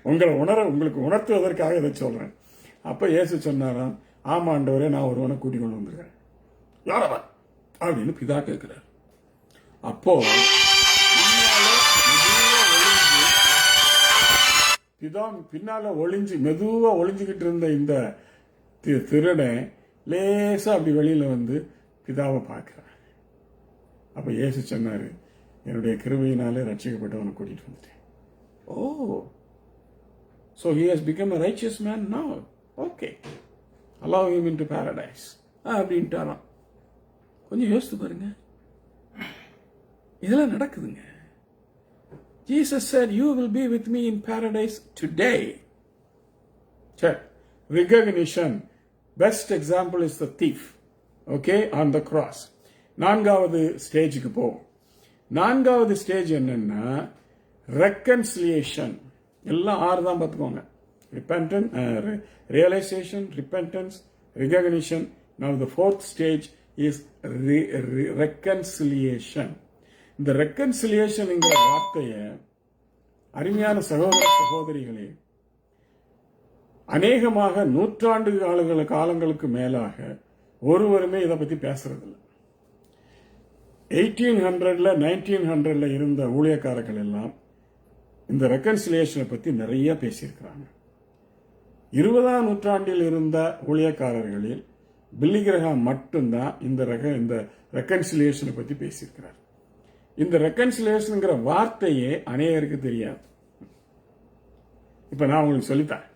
உங்களுக்கு உணர்த்துவதற்காக இதை சொல்றேன். அப்ப இயேசு சொன்னாராம், ஆமாண்டவரே நான் ஒருவனை கூட்டிக் கொண்டு வந்திருக்கேன். யாரவன் அப்படின்னு பிதா கேட்கிறார். அப்போ பிதா பின்னால மெதுவா ஒளிஞ்சுக்கிட்டு இருந்த இந்த திருடன் லேசா அப்படி வெளியில வந்து பிதாவை பார்க்கிறார். அப்ப இயேசு சொன்னாரு, என்னுடைய கிருபையினாலே ரட்சிக்கப்பட்டவனை கூட்டிட்டு வந்துட்டேன். ஓ, so he has become a righteous man now. Okay, allow him into paradise அப்படின்ட்டாராம். கொஞ்சம் யோசித்து பாருங்க, இதெல்லாம் நடக்குதுங்க. Jesus said, you will be with me in paradise today. Check. Recognition. Best example is the thief. Okay, on the cross. 4வது ஸ்டேஜுக்கு போவோம். 4வது ஸ்டேஜ் என்னன்னா reconciliation. எல்லாம் 6 தான் பார்த்துக்கோங்க. Repentance, realization, repentance, recognition. Now the 4th stage is reconciliation. இந்த ரெக்கன்சிலியேஷன்ங்கிற வார்த்தைய அருமையான சகோதர சகோதரிகளே, அநேகமாக நூற்றாண்டு காலங்களுக்கு மேலாக ஒருவருமே இதை பத்தி பேசுறதில்லை. 1800 1900 இருந்த ஊழியக்காரர்கள் எல்லாம் இந்த ரெக்கன்சிலியேஷனை பற்றி நிறைய பேசியிருக்கிறாங்க. 20ஆம் நூற்றாண்டில் இருந்த ஊழியக்காரர்களில் பில்லி கிரஹாம் மட்டும்தான் இந்த ரெக்கன்சிலியேஷனை பற்றி பேசியிருக்கிறார். இந்த ரெக்கன்சிலியேஷனுங்கிற வார்த்தையே அநேகருக்கு தெரியாது. இப்ப நான் உங்களுக்கு சொல்லித்தரேன்.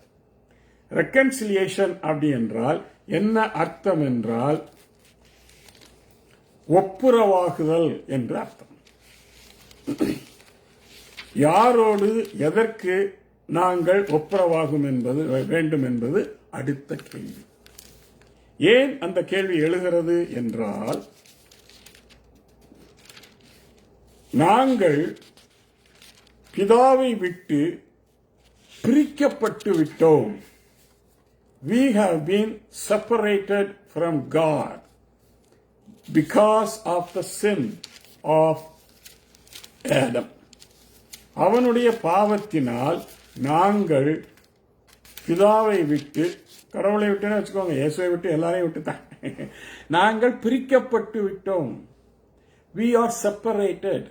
ரெக்கன்சிலியேஷன் அப்படி என்றால் என்ன அர்த்தம் என்றால் ஒப்புரவாகுதல் என்று அர்த்தம். யாரோடு எதற்கு நாங்கள் ஒப்புரவாகும் என்பது வேண்டும் என்பது அடுத்த கேள்வி. ஏன் அந்த கேள்வி எழுகிறது என்றால், நாங்கள் பிதாவை விட்டு பிரிக்கப்பட்டு விட்டோம். We have been separated from God because of the sin of Adam. அவனுடைய பாவத்தினால் நாங்கள் பிதாவை விட்டு, கடவுளை விட்டுன்னு வச்சுக்கோங்க, இயேசுவை விட்டு எல்லாரையும் விட்டுதான் நாங்கள் பிரிக்கப்பட்டு விட்டோம். We are separated.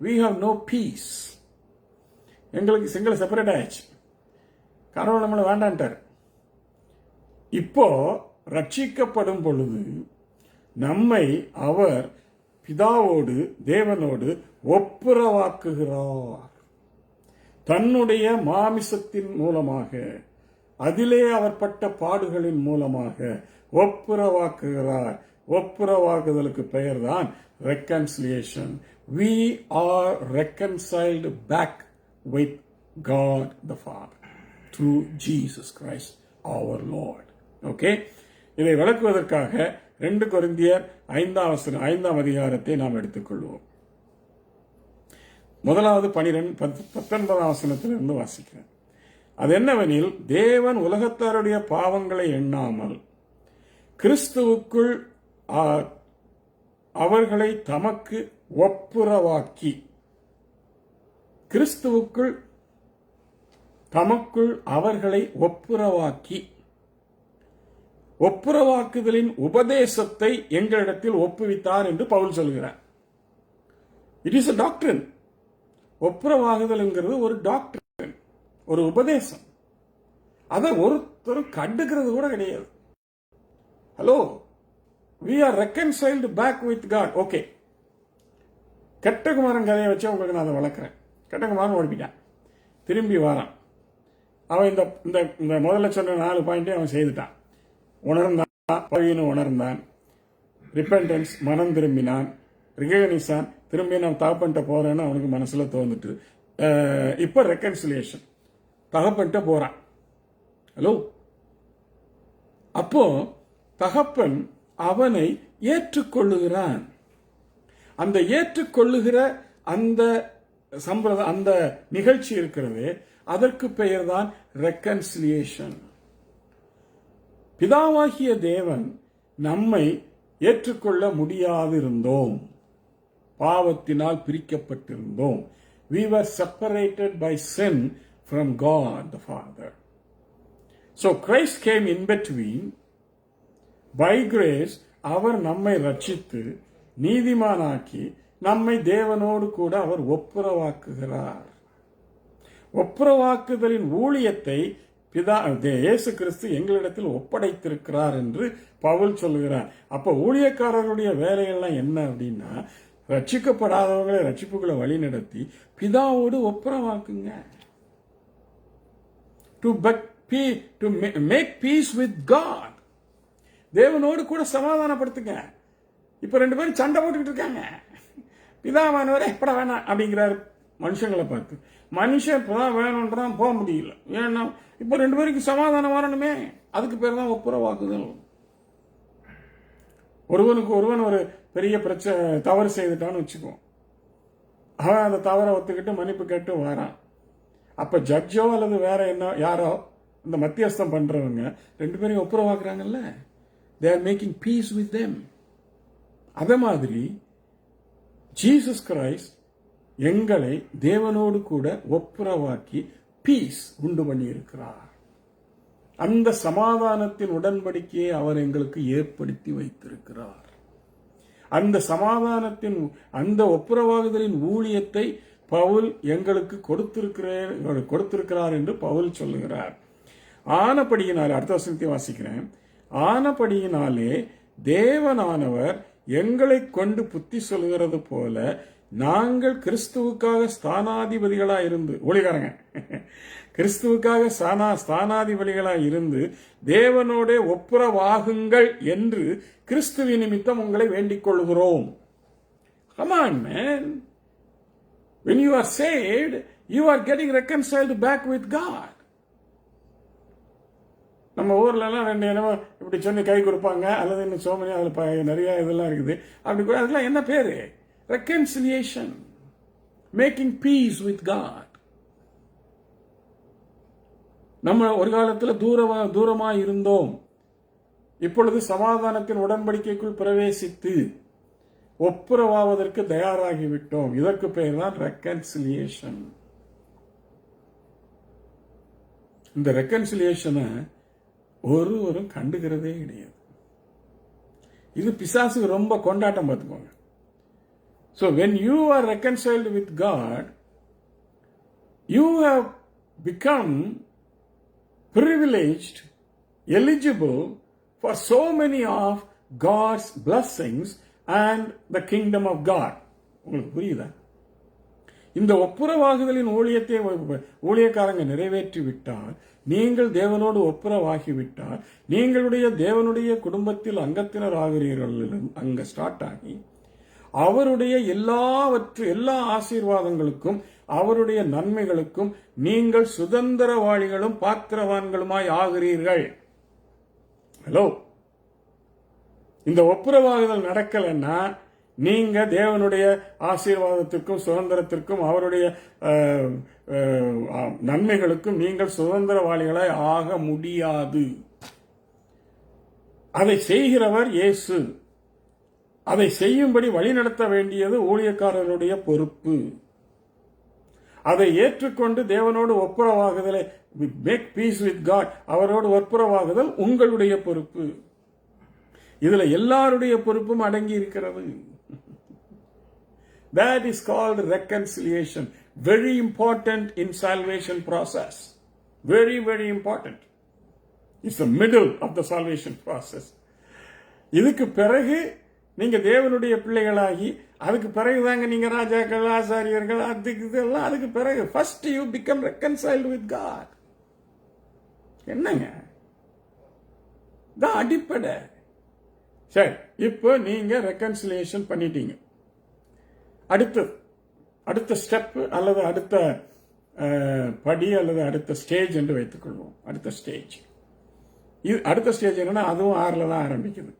We have no peace. எங்களுக்கு சிங்கள செப்பரேட் ஆயிடுச்சு. கடவுள் நம்மளை வேண்டான்ட்டார். இப்போ ரட்சிக்கப்படும் பொழுது நம்மை அவர் பிதாவோடு தேவனோடு ஒப்புரவாக்குகிறார். தன்னுடைய மாமிசத்தின் மூலமாக, அதிலே அவர் பட்ட பாடுகளின் மூலமாக ஒப்புரவாக்குகிறார். ஒப்புரவாக்குதலுக்கு பெயர்தான் reconciliation. We are reconciled back with God the Father through Jesus Christ our Lord. Okay, இதை விளக்குவதற்காக 2 கொரிந்தியர் 5ஆம் அதிகாரத்தை நாம் எடுத்துக்கொள்வோம். முதலாவது 19ஆம் வசனத்திலிருந்து வாசிக்கிறேன். அது என்னவெனில், தேவன் உலகத்தாருடைய பாவங்களை எண்ணாமல் கிறிஸ்துவுக்குள் அவர்களை தமக்கு ஒப்புரவாக்கி, கிறிஸ்துவுக்குள் தமக்குள் அவர்களை ஒப்புரவாக்கி, ஒப்புரவாக்குதலின் உபதேசத்தை எங்களிடத்தில் ஒப்புவித்தார் என்று பவுல் சொல்கிறார். It is a doctrine. ஒப்புரவாகுதல் என்கிறது ஒரு டாக்டரின், ஒரு உபதேசம். அதை ஒருத்தரும் கண்டுக்கிறது கூட கிடையாது. Hello, we are reconciled back with God. Okay, கெட்டகுமாரன் கதையை வச்சு உங்களுக்கு நான் அதை வளர்க்குறேன். கெட்டகுமாரன் ஓடிப்பிட்டான், திரும்பி வரான். அவன் இந்த முதல்ல சொன்ன 4 பாயிண்டே அவன் செய்துட்டான். உணர்ந்தான், பவின்னு உணர்ந்தான், ரிப்பெண்டன்ஸ், மனம் திரும்பினான், ரிகனைசான், திரும்பி நான் தகப்பன்ட்ட போறேன்னு அவனுக்கு மனசுல தோந்துட்டு, இப்ப ரெக்கன்சிலியேஷன், தகப்பன்ட்ட போறான். ஹலோ, அப்போ தகப்பன் அவனை ஏற்றுக்கொள்ளுகிறான். அந்த ஏற்றுக்கொள்ளுகிற அந்த அந்த நிகழ்ச்சி இருக்கிறது, அதற்கு பெயர் தான் ரெக்கன்சிலியேஷன். பிதாவாகிய தேவன் நம்மை ஏற்றுக்கொள்ள முடியாதிருந்தோம், பாவத்தினால் பிரிக்கப்பட்டிருந்தோம். We were separated by sin from God the Father. So Christ came in between. By grace அவர் நம்மை ரட்சித்து நீதிமானாக்கி நம்மை தேவனோடு கூட அவர் ஒப்புரவாக்குகிறார். ஒப்புரவாக்குதலின் ஊழியத்தை இயேசு கிறிஸ்து எங்களிடத்தில் ஒப்படைத்திருக்கிறார் என்று பவுல் சொல்கிறார். அப்ப ஊழியக்காரர்களுடைய வேலைகள்லாம் என்ன அப்படின்னா, ரட்சிக்கப்படாதவங்களை ரட்சிப்புகளை வழி நடத்தி பிதாவோடு ஒப்புரவாக்குங்க. To make peace with God. தேவனோடு கூட சமாதானப்படுத்துங்க. இப்ப 2 பேரும் சண்டை போட்டுக்கிட்டு இருக்காங்க. பிதாவானவரை எப்பட வேணாம் அப்படிங்கிறார் மனுஷங்களை பார்த்து. மனுஷன் இப்பதான் வேணும்ன்றான், போக முடியல. ஏன்னா இப்ப 2 பேருக்கு சமாதானம் வரணுமே, அதுக்கு பேர் தான் ஒப்புரவாக்குதல். ஒருவனுக்கு ஒருவன் ஒரு பெரிய பிரச்சனை தவறு செய்துட்டான்னு வச்சுக்குவோம். அவன் அந்த தவறை ஒத்துக்கிட்டு மன்னிப்பு கேட்டு வரான். அப்ப ஜட்ஜோ அல்லது வேற என்ன யாரோ இந்த மத்தியஸ்தம் பண்றவங்க 2 பேரையும் ஒப்புரவாக்குறாங்கல்ல, they are making peace with them. அதே மாதிரி ஜீசஸ் கிரைஸ்ட் எங்களை தேவனோடு கூட ஒப்புரவாக்கி பீஸ் உண்டு பண்ணி இருக்கிறார். அந்த சமாதானத்தின் உடன்படிக்கையை அவர் எங்களுக்கு ஏற்படுத்தி வைத்திருக்கிறார். அந்த சமாதானத்தின் அந்த ஒப்புரவாகுதலின் ஊழியத்தை பவுல் எங்களுக்கு கொடுத்திருக்கிறார் என்று பவுல் சொல்லுகிறார். ஆனபடியினாலே, அடுத்த வசனத்தை வாசிக்கிறேன். ஆனபடியினாலே தேவனானவர் எங்களை கொண்டு புத்தி சொல்கிறது போல நாங்கள் கிறிஸ்துவுக்காக ஸ்தானாதிபதிகளாக இருந்து, ஊழியக்காரங்க கிறிஸ்துவுக்காக ஸ்தானாதிபதிகளாக இருந்து தேவனோட ஒப்புரவாகுங்கள் என்று கிறிஸ்துவின் நிமித்தம் உங்களை வேண்டிக் கொள்கிறோம். Come on, man. When you are saved, you are getting reconciled back with God. நம்ம ஊர்ல எல்லாம் ரெண்டு என்னமோ இப்படி சொல்லி கை கொடுப்பாங்க, அல்லது இன்னும் சோமனி அதில் நிறைய இதெல்லாம் இருக்குது. அப்படி கூட அதெல்லாம் என்ன பேரு? Reconciliation, making peace with God. நம்ம ஒரு காலத்தில் தூரமா இருந்தோம், இப்பொழுது சமாதானத்தின் உடன்படிக்கைக்குள் பிரவேசித்து ஒப்புரவாவதற்கு தயாராகிவிட்டோம். இதற்கு பெயர் தான் ரெக்கன்சிலியேஷன். இந்த ரெக்கன்சிலியேஷனை ஒருவரும் கண்டுகிறதே கிடையாது. இது பிசாசுக்கு ரொம்ப கொண்டாட்டம், பார்த்துக்கோங்க. So when you are reconciled with God, you have become privileged, eligible for so many of God's blessings and the kingdom of God. உங்களுக்கு புரியுதா? இந்த ஒப்புரவாகுதலின் ஊழியத்தை ஊழியக்காரங்க நிறைவேற்றி விட்டால், நீங்கள் தேவனோடு ஒப்புரவாகிவிட்டால், நீங்களுடைய தேவனுடைய குடும்பத்தில் அங்கத்தினர் ஆகிறீர்கள். அங்க ஸ்டார்ட் ஆகி அவருடைய எல்லா ஆசீர்வாதங்களுக்கும் அவருடைய நன்மைகளுக்கும் நீங்கள் சுதந்திரவாளிகளும் பாத்திரவான்களுமாய் ஆகிறீர்கள். ஹலோ, இந்த ஒப்புரவாகுதல் நடக்கலைன்னா நீங்க தேவனுடைய ஆசீர்வாதத்திற்கும் சுதந்திரத்திற்கும் அவருடைய நன்மைகளுக்கும் நீங்கள் சுதந்திரவாளிகளாய் ஆக முடியாது. அதை செய்கிறவர் இயேசு. அதை செய்யும்படி வழிநடத்த வேண்டியது ஊழியக்காரருடைய பொறுப்பு. அதை ஏற்றுக்கொண்டு தேவனோடு ஒப்புரவாகுதலை, மேக் பீஸ் வித் காட், அவரோடு ஒப்புரவாகுதல் உங்களுடைய பொறுப்பு. இதுல எல்லாருடைய பொறுப்பும் அடங்கி இருக்கிறது. That is called reconciliation. Very important in salvation process. Very, very important. It's the middle of the salvation process. இதுக்கு பிறகு நீங்க தேவனுடைய பிள்ளைகளாகி, அதுக்கு பிறகுதாங்க நீங்க ராஜாக்கள், ஆசாரியர்கள், இதெல்லாம் அதுக்கு பிறகு. First you become reconciled with God. என்னங்க தான் அடிப்படை. சரி, இப்போ நீங்க ரெக்கன்சிலியேஷன் பண்ணிட்டீங்க. அடுத்த ஸ்டெப் அல்லது அடுத்த படி அல்லது அடுத்த ஸ்டேஜ் என்று வைத்துக் கொள்வோம். அடுத்த ஸ்டேஜ் என்னன்னா, அதுவும் 6ல தான் ஆரம்பிக்குது.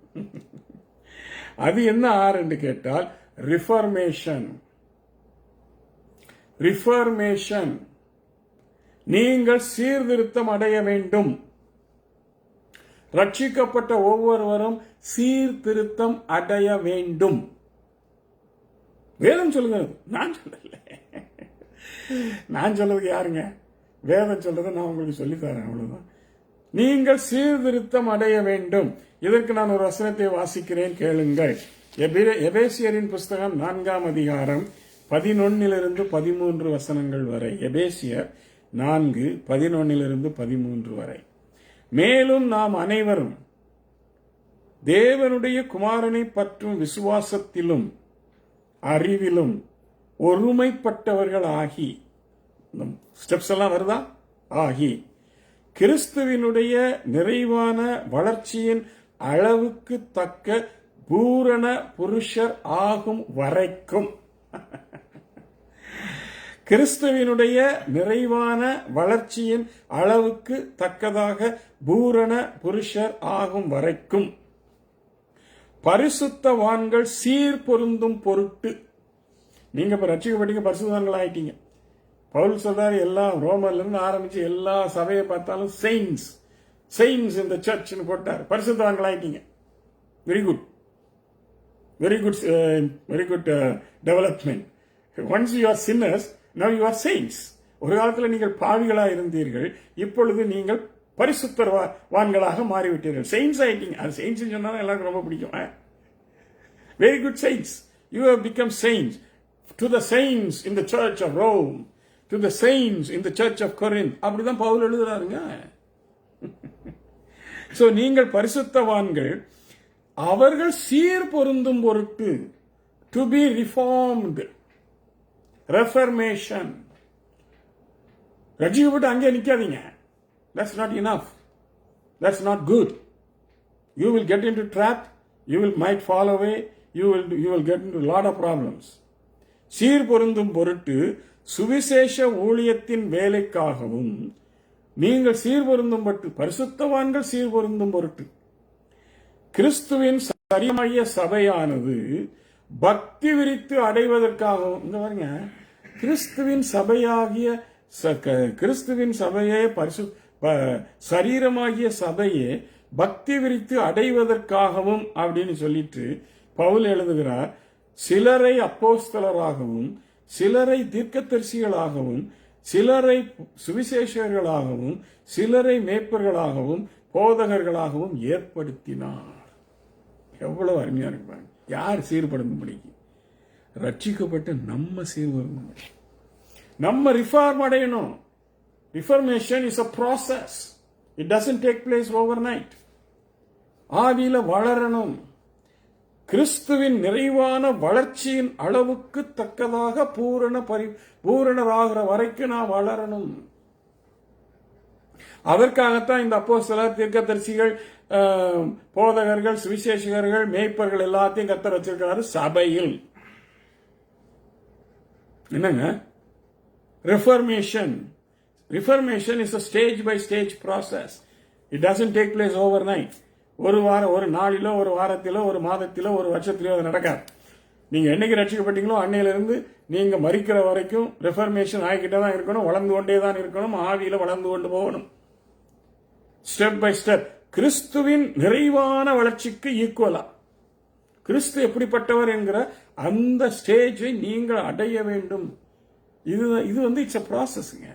அது என்ன 6 என்று கேட்டால், ரிஃபர்மேஷன். ரிஃபர்மேஷன், நீங்கள் சீர்திருத்தம் அடைய வேண்டும். ரட்சிக்கப்பட்ட ஒவ்வொருவரும் சீர்திருத்தம் அடைய வேண்டும். வேதம் சொல்லுகிறது, நான் சொல்லல. நான் சொல்றதுக்கு யாருங்க? வேதம் சொல்றதை நான் உங்களுக்கு சொல்லித்தரேன், அவ்வளவுதான். நீங்கள் சீர்திருத்தம் அடைய வேண்டும். இதற்கு நான் ஒரு வசனத்தை வாசிக்கிறேன், கேளுங்கள். எபேசியரின் புஸ்தகம் 4ஆம் அதிகாரம் 11 - 13 வசனங்கள் வரை. எபேசியர் 4, 11 - 13 வரை. மேலும் நாம் அனைவரும் தேவனுடைய குமாரனை பற்றும் விசுவாசத்திலும் அறிவிலும் ஒருமைப்பட்டவர்கள் ஆகி, ஸ்டெப்ஸ் எல்லாம் வருதா? ஆகி கிறிஸ்துவினுடைய நிறைவான வளர்ச்சியின் அளவுக்கு தக்க பூரண புருஷர் ஆகும் வரைக்கும். கிறிஸ்துவினுடைய நிறைவான வளர்ச்சியின் அளவுக்கு தக்கதாக பூரண புருஷர் ஆகும் வரைக்கும் பரிசுத்தவான்கள் சீர் பொருந்தும் பொருட்டு. நீங்க இப்ப ரட்சிக்கப்பட்டீங்க, பரிசுத்தவான்கள் ஆயிட்டீங்க. பவுல் சொல்றாரு, எல்லாம் ரோமர்ல இருந்து ஆரம்பிச்சு எல்லா சபையை பார்த்தாலும் செயின்ஸ் இந்த சர்ச்னு போட்டார். பரிசுத்தவான்கள் ஆயிட்டீங்க. Very good, very good, very good development. Once you are sinners, now you are saints. ஒரு காலத்தில் நீங்கள் பாவிகளா இருந்தீர்கள், இப்பொழுது நீங்கள் பரிசுத்தவான்களாக மாறிவிட்டீர்கள். செயின்ஸ் ஆயிட்டீங்க. அது செயின்ஸ் சொன்னாலும் எல்லாருக்கும் ரொம்ப பிடிக்கும். Very good saints. You have become saints. To the saints in the church of Rome, to the saints in the church of Corinth. அப்படிதான் பவுல் எழுதுறாருங்க. சோ நீங்கள் பரிசுத்தவான்கள், அவர்கள் சீர் பொருந்தும் பொருட்டு, to be reformed, reformation. ரட்சிக்கப்பட்டு அங்கே நிக்காதீங்க. That's not enough. That's not good. You will get into trap. You might fall away. You will get into a lot of problems. சீர் பொருந்தும் பொருட்டு சுவிசேஷ ஊழியத்தின் வேலைக்காகவும் நீங்கள் சீர் பொருந்தும் பொருட்டு, பரிசுத்தவான்கள் சீர் பொருந்தும் பொருட்டு, கிறிஸ்துவின் சரீரமாகிய சபையானது பக்தி விரித்து அடைவதற்காகவும். இந்த பாருங்க, கிறிஸ்துவின் சபையே சரீரமாகிய சபையே பக்தி விரித்து அடைவதற்காகவும் அப்படின்னு சொல்லிட்டு பவுல் எழுதுகிறார். சிலரை அப்போஸ்தலராகவும், சிலரை தீர்க்கதரிசிகளாகவும், சிலரை சுவிசேஷகர்களாகவும், சிலரை மேய்ப்பர்களாகவும், போதகர்களாகவும் ஏற்படுத்தினார். எவ்வளவு அருமையா இருப்பாங்க. யார் சீர்படும்படி? ரட்சிக்கப்பட்டு நம்ம சீர்படும்படி, நம்ம ரிஃபார்ம் அடையணும். Reformation is a process. It doesn't take place overnight. ஆவியில வளரணும். கிறிஸ்துவின் நிறைவான வளர்ச்சியின் அளவுக்கு தக்கதாக பூரணராகிற வரைக்கும் நான் வளரணும். அதற்காகத்தான் இந்த அப்போஸ்தலர், தீர்க்கதரிசிகள், போதகர்கள், சுவிசேஷகர்கள், மேய்ப்பர்கள் எல்லாத்தையும் கர்த்தர் வச்சிருக்கிறாரு சபையில். என்னங்க reformation? Reformation is a stage by stage process. It doesn't take place overnight. ஒரு நாளிலோ, ஒரு வாரத்திலோ, ஒரு மாதத்திலோ, ஒரு வருஷத்திலோ அது நடக்காது. நீங்க என்னைக்கு ரட்சிக்கப்பட்டீங்களோ அன்னையிலிருந்து நீங்க மரிக்கிற வரைக்கும் ரெஃபர்மேஷன் ஆகிக்கிட்டே தான் இருக்கணும், வளர்ந்து கொண்டே தான் இருக்கணும், ஆவியில வளர்ந்து கொண்டு போகணும். Step by step. கிறிஸ்துவின் நிறைவான வளர்ச்சிக்கு ஈக்குவலா கிறிஸ்து எப்படிப்பட்டவர் என்கிற அந்த ஸ்டேஜை நீங்கள் அடைய வேண்டும். இது இட்ஸ் a processங்க.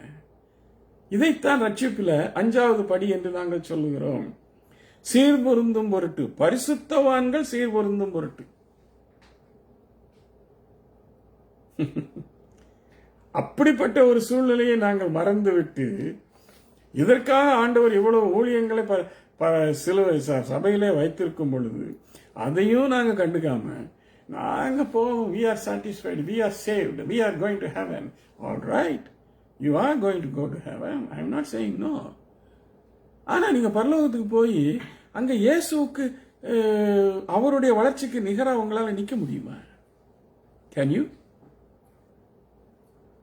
இதைத்தான் ரட்சிப்பில 5வது படி என்று நாங்கள் சொல்லுகிறோம். சீர்பொருந்தும் பொருட்டு, பரிசுத்தவான்கள் சீர்பொருந்தும் பொருட்டு. அப்படிப்பட்ட ஒரு சூழ்நிலையை நாங்கள் மறந்துவிட்டு, இதற்காக ஆண்டவர் இவ்வளவு ஊழியங்களை சபையிலே வைத்திருக்கும் பொழுது அதையும் நாங்க கண்டுக்காம நாங்க போவோம். we are satisfied, we are saved, we are going to heaven. All right, you are going to go to heaven. I am not saying no. ஆனா நீங்க பரலோகத்துக்கு போய் அங்க இயேசுவுக்கு அவருடைய வளர்ச்சிக்கு நிகரா உங்களால நிக்க முடியுமா? Can you?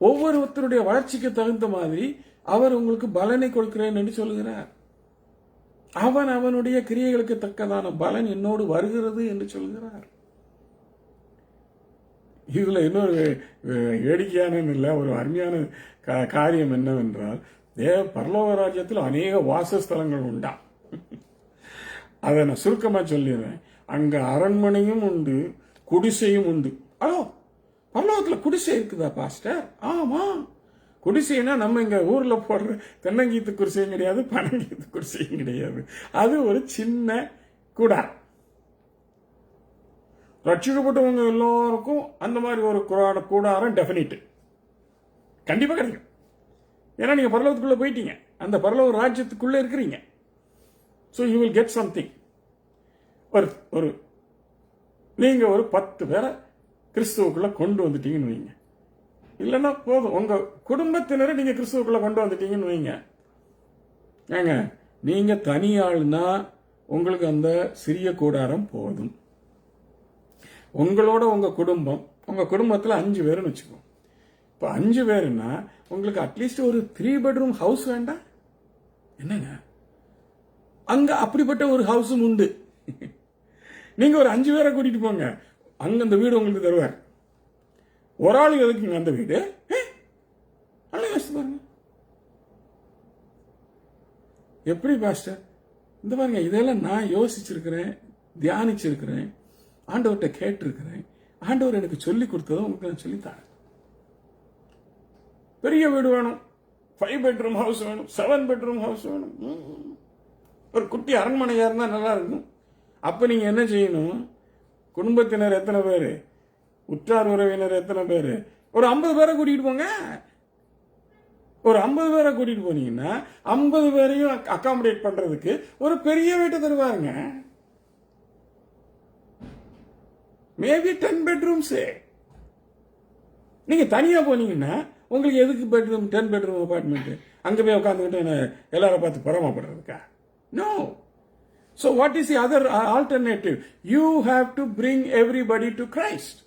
ஒவ்வொருத்தருடைய வளர்ச்சிக்கு தகுந்த மாதிரி அவர் உங்களுக்கு பலனை கொடுக்கிறேன் என்று சொல்லுகிறார். அவனுடைய கிரியைகளுக்கு தக்கதான பலன் என்னோடு வருகிறது என்று சொல்கிறார். இதுல இன்னொரு வேடிக்கையான இல்ல, ஒரு அருமையான காரியம் என்னவென்றால், பரலோக ராஜ்யத்தில் அநேக வாசஸ்தலங்கள் உண்டா. அதை நான் சுருக்கமா சொல்லிடுறேன். அங்க அரண்மனையும் உண்டு, குடிசையும் உண்டு. ஹலோ, பரலோகத்துல குடிசை இருக்குதா பாஸ்டர்? ஆமா, குடிசைனா நம்ம இங்க ஊர்ல போடுற தென்னங்கீத்து குடிசையும் கிடையாது, பனங்கீத்து குடிசையும் கிடையாது. அது ஒரு சின்ன கூடாரம். ரட்சிக்கப்பட்டவங்க எல்லாருக்கும் அந்த மாதிரி ஒரு கூடாரம் டெஃபினிட் கண்டிப்பா கிடைக்கும். ஏன்னா நீங்க பரலோகத்துக்குள்ள போயிட்டீங்க, அந்த பரலோக ராஜ்யத்துக்குள்ள இருக்கிறீங்க. So you will get something. ஒரு நீங்க ஒரு 10 பேரை கிறிஸ்துவுக்குள்ள கொண்டு வந்துட்டீங்கன்னு வைங்க. இல்லைன்னா போதும், உங்க குடும்பத்தினரை நீங்க கிறிஸ்துவுக்குள்ள கொண்டு வந்துட்டீங்கன்னு வைங்க. ஏங்க, நீங்க தனியாள்னா உங்களுக்கு அந்த சிறிய கூடாரம் போதும். உங்களோட உங்க குடும்பத்தில் 5 பேருன்னு வச்சுக்கோ. இப்போ 5 பேருன்னா உங்களுக்கு அட்லீஸ்ட் ஒரு 3 பெட்ரூம் ஹவுஸ் வேண்டாம்? என்னங்க, அங்க அப்படிப்பட்ட ஒரு ஹவுஸும் உண்டு. நீங்க ஒரு 5 பேரை கூட்டிட்டு போங்க, அங்க அந்த வீடு உங்களுக்கு தருவார். ஒரு ஆள் எதுக்குங்க அந்த வீடு? பாருங்க எப்படி பாஸ்டர். இந்த பாருங்க, இதெல்லாம் நான் யோசிச்சிருக்கிறேன், தியானிச்சிருக்கிறேன், ஆண்டவர்கிட்ட கேட்டிருக்கிறேன். ஆண்டவர் எனக்கு சொல்லி கொடுத்ததை உங்களுக்கு நான் சொல்லித்தரேன். பெரிய வீடு வேணும், 5 பெட்ரூம் ஹவுஸ் வேணும், 7 பெட்ரூம் ஹவுஸ் வேணும், ஒரு குட்டி அரண்மனையா இருந்தா நல்லா இருக்கும். அப்ப நீங்க என்ன செய்யணும்? குடும்பத்தினர் எத்தனை பேர், உற்றார் உறவினர் எத்தனை பேர், ஒரு 50 பேரை கூட்டிகிட்டு போங்க. ஒரு 50 பேரை கூட்டிகிட்டு போனீங்கன்னா 50 பேரையும் அகாமடேட் பண்ணுறதுக்கு ஒரு பெரிய வீட்டை தருவாருங்க. Maybe 10 bedrooms. நீங்கள் தனியாக போனீங்கன்னா உங்களுக்கு எதுக்கு பெட்ரூம், 10 பெட்ரூம் அப்பார்ட்மெண்ட்டு? அங்கே போய் உட்காந்துக்கிட்டு எல்லாரும் பார்த்து பராமப்படுறதுக்கா? No. So what is the other alternative? You have to bring everybody to Christ.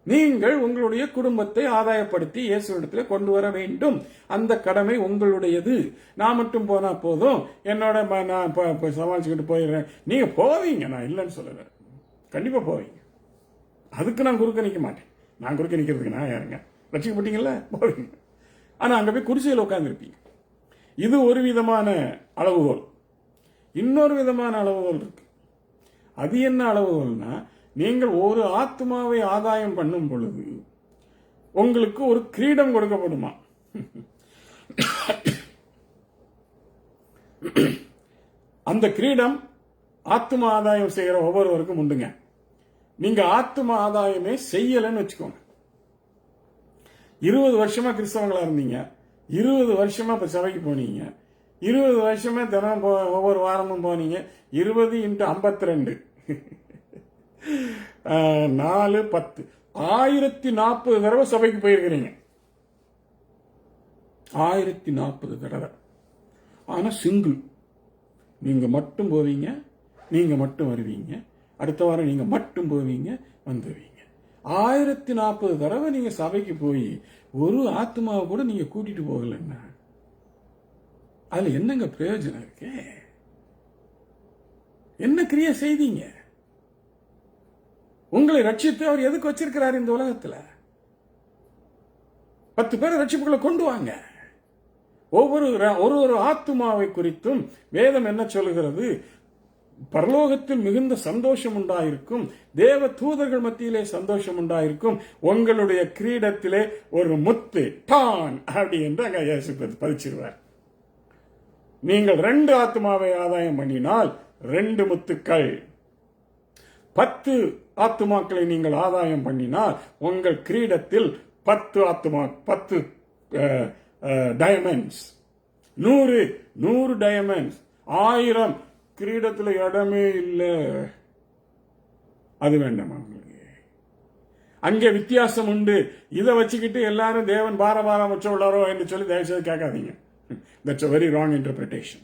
நீங்கள் உங்களுடைய குடும்பத்தை ஆதாயப்படுத்தி இயேசுவிடத்தில் கொண்டு வர வேண்டும். அந்த கடமை உங்களுடையது. நான் மட்டும் போனா போதும், என்னோட நான் சமாளிச்சுக்கிட்டு போயிடுறேன். நீங்க போவீங்க, நான் இல்லைன்னு சொல்லுறேன், கண்டிப்பா போவீங்க. அதுக்கு நான் குறுக்க நிற்க மாட்டேன். நான் குறுக்க நிற்கிறதுக்கு நான் யாருங்க? ரட்சிக்கப்பட்டீங்கல்ல, போவீங்க. ஆனா அங்க போய் குடிசையில் உட்கார்ந்துருப்பீங்க. இது ஒரு விதமான அளவுகோல். இன்னொரு விதமான அளவுகோல் இருக்கு. அது என்ன அளவுகோல்னா, நீங்கள் ஒரு ஆத்மாவை ஆதாயம் பண்ணும் பொழுது உங்களுக்கு ஒரு கிரீடம் கொடுக்கப்படுமா? அந்த கிரீடம் ஆத்ம ஆதாயம் செய்கிற ஒவ்வொருவருக்கும் உண்டுங்க. நீங்க ஆத்ம ஆதாயமே செய்யலன்னு வச்சுக்கோங்க. 20 வருஷமா கிறிஸ்தவங்களா இருந்தீங்க, 20 வருஷமா இப்ப சபைக்கு போனீங்க, 20 வருஷமா தினம் ஒவ்வொரு வாரமும் போனீங்க, 20 × 52 4 10 1040 தடவை சபைக்கு போயிருக்கிறீங்க. 1040 தடவை. ஆனா சிங்கிள். நீங்க மட்டும் போவீங்க, நீங்க மட்டும் வருவீங்க, அடுத்த வாரம் நீங்க மட்டும் போவீங்க, வந்துவீங்க. 1040 தடவை நீங்க சபைக்கு போய் ஒரு ஆத்மாவை கூட நீங்க கூட்டிட்டு போகலன்னா அதுல என்னங்க பிரயோஜனம் இருக்கு? என்ன கிரியை செய்தீங்க? உங்களை ரட்சித்து அவர் எதுக்கு வச்சிருக்கிறார் இந்த உலகத்துல? 10 பேரை ரட்சிப்புகளை கொண்டு வாங்க. ஒரு ஆத்துமாவை குறித்தும் வேதம் என்ன சொல்லுகிறது? பரலோகத்தில் மிகுந்த சந்தோஷம் உண்டாயிருக்கும், தேவ தூதர்கள் மத்தியிலே சந்தோஷம் உண்டாயிருக்கும், உங்களுடைய கிரீடத்திலே ஒரு முத்து டான் அப்படி என்று அங்க இயேசு பதிச்சிருவார். நீங்கள் 2 ஆத்மாவை ஆதாயம் பண்ணினால் 2 முத்துக்கள். 10 ஆத்துமாக்களை நீங்கள் ஆதாயம் பண்ணினால் உங்கள் கிரீடத்தில் 10 டயமண்ட்ஸ். 100 டயமண்ட்ஸ். 1000 கிரீடத்தில் இடமே இல்லை. அது வேண்டாமா உங்களுக்கு? அங்கே வித்தியாசம் உண்டு. இதை வச்சுக்கிட்டு எல்லாரும் தேவன் பாரம் வச்ச உள்ளாரோ என்று சொல்லி தயவுசெய்து கேட்காதீங்க. That's a very wrong interpretation.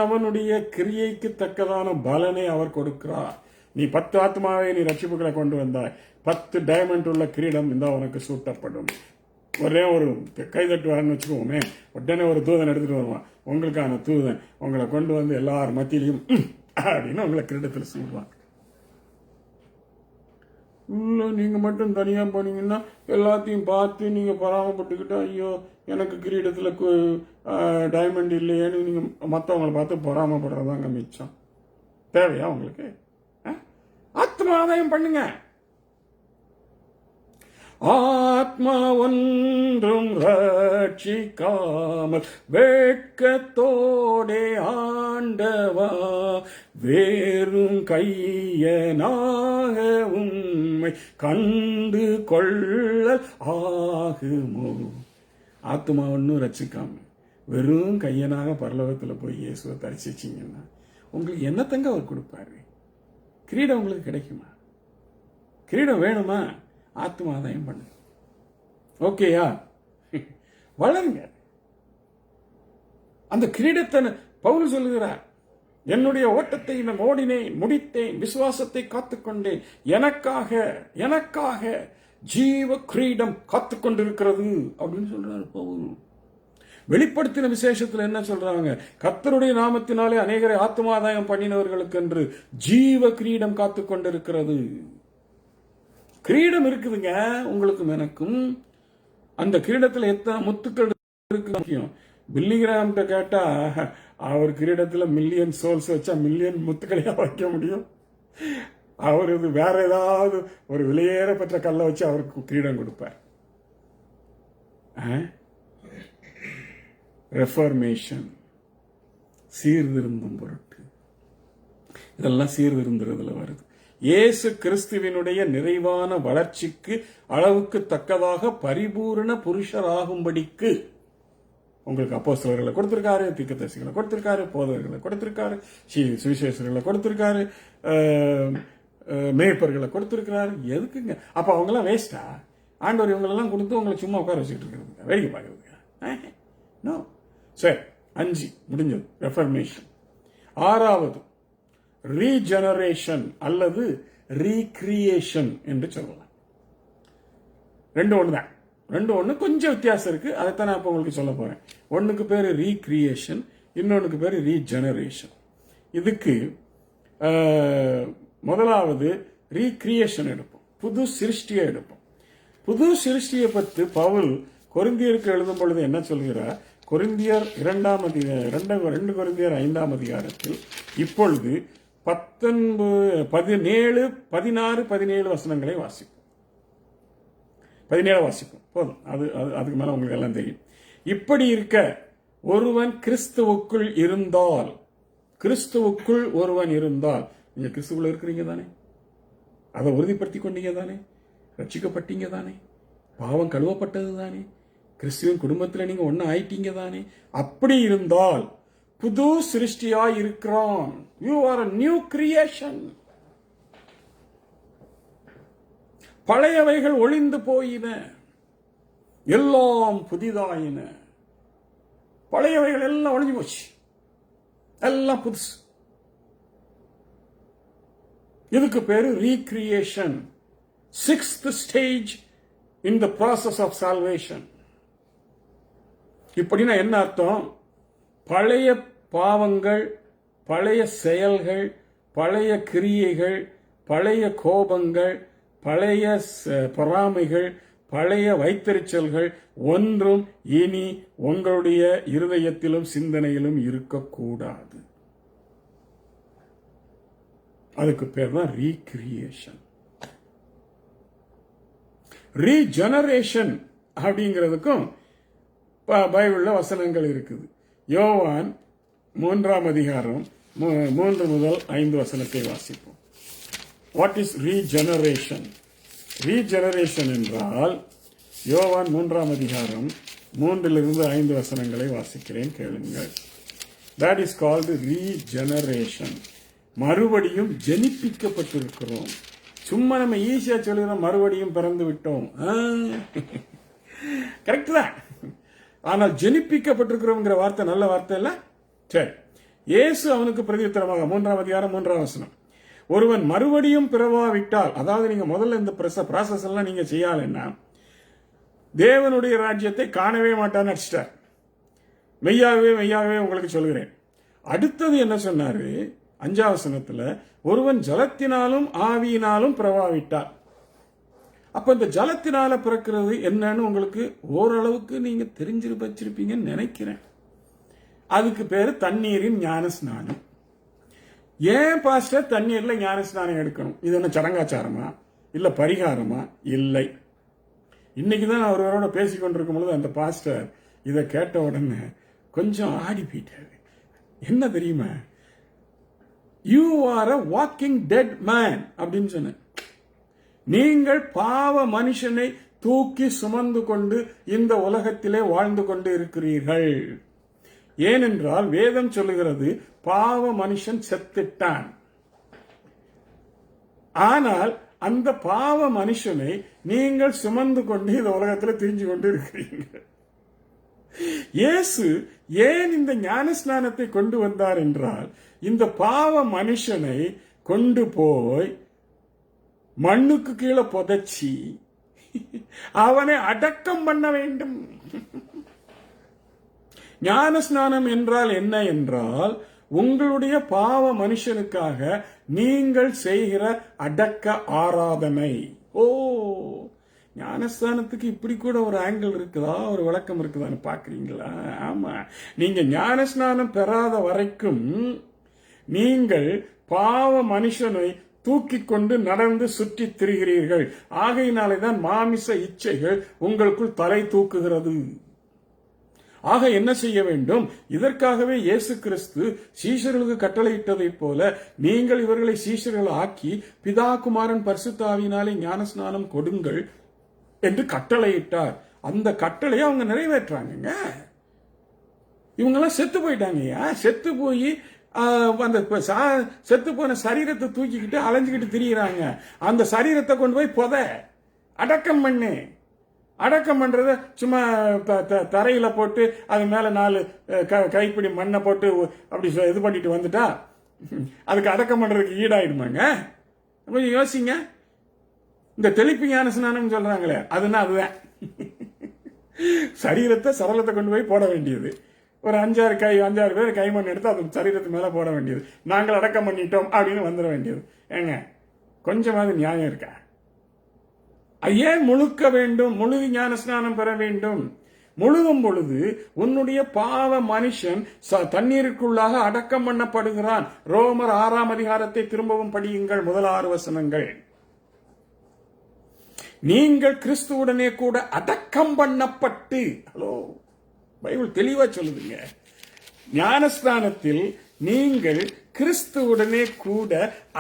அவனுடைய கிரியைக்கு தக்கதான பலனை அவர் கொடுக்கிறார். நீ 10 ஆத்மாவை நீ ரட்சிப்புகளை கொண்டு வந்தாய், 10 டைமண்ட் உள்ள கிரீடம் இந்த உனக்கு சூட்டப்படும். ஒரே ஒரு கைதட்டுவார்னு வச்சுக்கோமே, உடனே ஒரு தூதன் எடுத்துட்டு வருவான். உங்களுக்கான தூதன் உங்களை கொண்டு வந்து எல்லார் மத்தியிலையும் அப்படின்னு உங்களை கிரீடத்தில் சூடுவான். நீங்க மட்டும் தனியா போனீங்கன்னா எல்லாத்தையும் பார்த்து நீங்க பராமப்பட்டுக்கிட்டா, ஐயோ எனக்கு கிரீடத்துல டைமண்ட் இல்லையேன்னு நீங்க மற்றவங்களை பார்த்து பொறாமப்படுறதாங்க மிச்சம். தேவையா உங்களுக்கு? ஆத்ம ஆதாயம் பண்ணுங்க. ஆத்மா ஒன்றும் ரட்சிக்காமல் வெட்கத்தோடே ஆண்டவா வேறும் கையனாக உண்மை கண்டு கொள்ளல் ஆகுமோ? ஆத்மா ஒன்றும் ரட்சிக்காம வெறும் கையனாக பரலோகத்தில் போய் இயேசுவை தரிசிச்சிங்கன்னா உங்களுக்கு என்னத்தங்க அவர் கொடுப்பாரு? கிரீடம் உங்களுக்கு கிடைக்குமா? கிரீடம் வேணுமா? ஆத்ம ஆதாயம் பண்ணு. ஓகேயா? வளருங்க. அந்த கிரீடத்தை பவுல் சொல்லுகிறார், என்னுடைய ஓட்டத்தை நான் ஓடினேன், முடித்தேன், விசுவாசத்தை காத்துக்கொண்டேன், எனக்காக ஜீவ கிரீடம் காத்துக்கொண்டிருக்கிறது அப்படின்னு சொல்றாரு பவுல். வெளிப்படுத்தின விசேஷத்துல என்ன சொல்றாங்க? கர்த்தருடைய நாமத்தினாலே அநேகரை ஆத்மாதாயம் பண்ணினவர்களுக்கு என்று ஜீவ கிரீடம் காத்துக்கொண்டிருக்கிறது. கிரீடம் இருக்குதுங்க உங்களுக்கும் எனக்கும். அந்த கிரீடத்தில் எத்தனை முத்துக்கள் இருக்கு முக்கியம். பில்லிகிராம்கிட்ட கேட்டா அவர் கிரீடத்தில் மில்லியன் சோல்ஸ் வச்சா மில்லியன் முத்துக்களையா வைக்க முடியும்? அவர் இது வேற ஏதாவது ஒரு விலையேற பெற்ற கல்லை வச்சு அவருக்கு கிரீடம் கொடுப்பார். ரெஃபர்மேஷன், சீர்திருந்தும் பொருட்டு. இதெல்லாம் சீர்திருந்துறதுல வருது. இயேசு கிறிஸ்துவினுடைய நிறைவான வளர்ச்சிக்கு அளவுக்கு தக்கதாக பரிபூரண புருஷராகும்படிக்கு உங்களுக்கு அப்போஸ்தலர்களை கொடுத்திருக்காரு, தீர்க்கதரிசிகளை கொடுத்திருக்காரு, போதகர்களை கொடுத்திருக்காரு, சுவிசேஷர்களை கொடுத்திருக்காரு, மேய்ப்பர்களை கொடுத்திருக்கிறாரு. எதுக்குங்க அப்ப அவங்க எல்லாம் வேஸ்டா? ஆண்டவர் இவங்களெல்லாம் கொடுத்து உங்களை சும்மா உட்கார வச்சுட்டு இருக்கிறது, வேடிக்கை பார்க்கறதுக்கு? நோ. சரி, 5 முடிஞ்சது. ரெஃபர்மேஷன். 6வது ரீஜெனரேஷன் அல்லது ரீக்ரியேஷன் என்று சொல்லலாம். 2 ஒண்ணுதான். 2 ஒண்ணு கொஞ்சம் வித்தியாசம் இருக்கு. அதைத்தான் நான் இப்ப உங்களுக்கு சொல்ல போறேன். ஒண்ணுக்கு பேரு ரீக்ரியேஷன், இன்னொன்னுக்கு பேரு ரீஜெனரேஷன். இதுக்கு முதலாவது ரீக்ரியேஷன் எடுப்போம், புது சிருஷ்டியை எடுப்போம். புது சிருஷ்டியை பற்றி பவுல் கொரிந்தியருக்கு எழுதும் பொழுது என்ன சொல்கிறார்? கொரிந்தியர் 2 கொரிந்தியர் 5ஆம் அதிகாரத்தில் இப்பொழுது 17, 16, 17 வசனங்களை வாசிப்போம். 17 வாசிப்போம் போதும். அதுக்கு மேல உங்களுக்கு எல்லாம் தெரியும். இப்படி இருக்க ஒருவன் கிறிஸ்துவுக்குள் இருந்தால், கிறிஸ்துவுக்குள் ஒருவன் இருந்தால், நீங்க கிறிஸ்துவுக்குள்ள இருக்கிறீங்க தானே? அதை உறுதிப்படுத்திக் கொண்டீங்க தானே? ரட்சிக்கப்பட்டீங்க தானே? பாவம் கழுவப்பட்டது தானே? கிறிஸ்துவின் குடும்பத்தில் நீங்க ஒன்னு ஆயிட்டீங்க தானே? அப்படி இருந்தால் புது சிருஷ்டியாய் இருக்கிறான். You are a new creation. பழையவைகள் ஒளிந்து போயின, எல்லாம் புதிதாயின. பழையவைகள் எல்லாம் ஒளிஞ்சு போச்சு, எல்லாம் புதுசு. இதுக்கு பேரு recreation. 6th stage in the process of salvation. இப்படின்னா என்ன அர்த்தம்? பழைய பாவங்கள், பழைய செயல்கள், பழைய கிரியைகள், பழைய கோபங்கள், பழைய பொறாமைகள், பழைய வைத்தறிச்சல்கள் ஒன்றும் இனி உங்களுடைய இருதயத்திலும் சிந்தனையிலும் இருக்கக்கூடாது. அதுக்கு பேர் தான் ரீக்ரியேஷன். ரீஜெனரேஷன் அப்படிங்கிறதுக்கும் பைபிள்ல வசனங்கள் இருக்குது. யோவான் 3ஆம் அதிகாரம் 3 முதல் 5 வசனத்தை வாசிப்போம். What is regeneration? ரீஜெனரேஷன் என்றால் யோவான் 3ஆம் அதிகாரம் 3லிருந்து 5 வசனங்களை வாசிக்கிறேன், கேளுங்கள். That is called regeneration. மறுபடியும் ஜெனிப்பிக்கப்பட்டிருக்கிறோம். சும்மா நம்ம ஈஸியா சொல்லுறோம், மறுபடியும் பிறந்து விட்டோம். கரெக்ட் தான். ஆனால் ஜெனிப்பிக்கப்பட்டிருக்கிறோம்ங்கிற வார்த்தை நல்ல வார்த்தை இல்ல? சரி, இயேசு அவனுக்கு பிரதியுத்தரமாக 3ஆம் அதிகாரம் 3ஆம் வசனம், ஒருவன் மறுபடியும் பிறவாவிட்டால், அதாவது நீங்க முதல்ல இந்த ப்ராசஸ் எல்லாம் நீங்க செய்யலன்னா தேவனுடைய ராஜ்யத்தை காணவே மாட்டான்னு அடிச்சிட்டார். மெய்யாகவே மெய்யாகவே உங்களுக்கு சொல்கிறேன். அடுத்தது என்ன சொன்னாரு 5ஆம் வசனத்துல? ஒருவன் ஜலத்தினாலும் ஆவியினாலும் பிறவாவிட்டார். அப்ப இந்த ஜலத்தினால பிறக்கிறது என்னன்னு உங்களுக்கு ஓரளவுக்கு நீங்க வச்சிருப்பீங்கன்னு நினைக்கிறேன். அதுக்கு பேரு தண்ணீரின் ஞான ஸ்நானம். ஏன் பாஸ்டர் தண்ணீர்ல ஞான ஸ்நானம் எடுக்கணும்? இது என்ன சடங்காச்சாரமா இல்ல பரிகாரமா? இல்லை. இன்னைக்குதான் நான் ஒருவரோட பேசிக்கொண்டிருக்கும் பொழுது அந்த பாஸ்டர் இதை கேட்ட உடனே கொஞ்சம் ஆடி போயிட்டாரு. என்ன தெரியுமா? You are a walking dead man அப்படின்னு சொன்ன. நீங்கள் பாவ மனுஷனை தூக்கி சுமந்து கொண்டு இந்த உலகத்திலே வாழ்ந்து கொண்டு இருக்கிறீர்கள். ஏனென்றால் வேதம் சொல்லுகிறது பாவ மனுஷன் செத்துட்டான். ஆனால் அந்த பாவ மனுஷனை நீங்கள் சுமந்து கொண்டு இந்த உலகத்தில் திரிஞ்சு கொண்டு இருக்கிறீங்க. இயேசு ஏன் இந்த ஞான ஸ்நானத்தை கொண்டு வந்தார் என்றால், இந்த பாவ மனுஷனை கொண்டு போய் மண்ணுக்கு கீழே புதைச்சி அவனை அடக்கம் பண்ண வேண்டும். ஞான ஸ்நானம் என்றால் என்ன என்றால், உங்களுடைய பாவ மனுஷனுக்காக நீங்கள் செய்கிற அடக்க ஆராதனை. ஓ, ஞானஸ்தானத்துக்கு இப்படி கூட ஒரு ஆங்கிள் இருக்குதா, ஒரு விளக்கம் இருக்குதான்னு பாக்குறீங்களா? ஆமா, நீங்க ஞானஸ்நானம் பெறாத வரைக்கும் நீங்கள் பாவ மனுஷனை தூக்கி கொண்டு நடந்து சுற்றி திரிகிறீர்கள். ஆகையினாலேதான் மாமிச இச்சைகள் உங்களுக்குள் தலை தூக்குகிறது. ஆக என்ன செய்ய வேண்டும்? இதற்காகவே இயேசு கிறிஸ்து சீஷர்களுக்கு கட்டளையிட்டதைப் போல நீங்கள் இவர்களை சீஷர்கள் ஆக்கி பிதா குமாரன் பரிசுத்த ஆவியினாலே ஞானஸ்நானம் கொடுங்கள் என்று கட்டளையிட்டார். அந்த கட்டளையை அவங்க நிறைவேற்றாங்க. இவங்கெல்லாம் செத்து போயிட்டாங்கய்யா. செத்து போய் அந்த செத்து போன சரீரத்தை தூக்கிக்கிட்டு அலைஞ்சுக்கிட்டு திரியிறாங்க. அந்த சரீரத்தை கொண்டு போய் அடக்கம் பண்ணு. அடக்கம் பண்றத சும்மா தரையில போட்டு அது மேல 4 கைப்பிடி மண்ணை போட்டு அப்படி இது பண்ணிட்டு வந்துட்டா அதுக்கு அடக்கம் பண்றதுக்கு ஈடாயிடுமாங்க? கொஞ்சம் யோசிங்க. இந்த தெளிப்பு ஞான ஸ்நானம் சொல்றாங்களே, அதுதான் சரீரத்தை சரளத்தை கொண்டு போய் போட வேண்டியது. ஒரு 5-6 பேர் கைமண் எடுத்து அது சரீரத்து மேல போட வேண்டியது. நாங்கள் அடக்கம் பண்ணிட்டோம் அப்படின்னு வந்துட வேண்டியது. ஏங்க, கொஞ்சமாவது நியாயம் இருக்கா? ஏன் முழுக்க வேண்டும்? முழு ஞான ஸ்நானம் பெற வேண்டும். முழுகும் பொழுது உன்னுடைய பாவ மனுஷன் தண்ணீருக்குள்ளாக அடக்கம் பண்ணப்படுகிறான். ரோமர் 6ஆம் அதிகாரத்தை திரும்பவும் படியுங்கள், முதல் 6 வசனங்கள். நீங்கள் கிறிஸ்துவுடனே கூட அடக்கம் பண்ணப்பட்டு, ஹலோ, பைபிள் தெளிவா சொல்லுதுங்க. ஞானஸ்தானத்தில் நீங்கள் கிறிஸ்துவுடனே கூட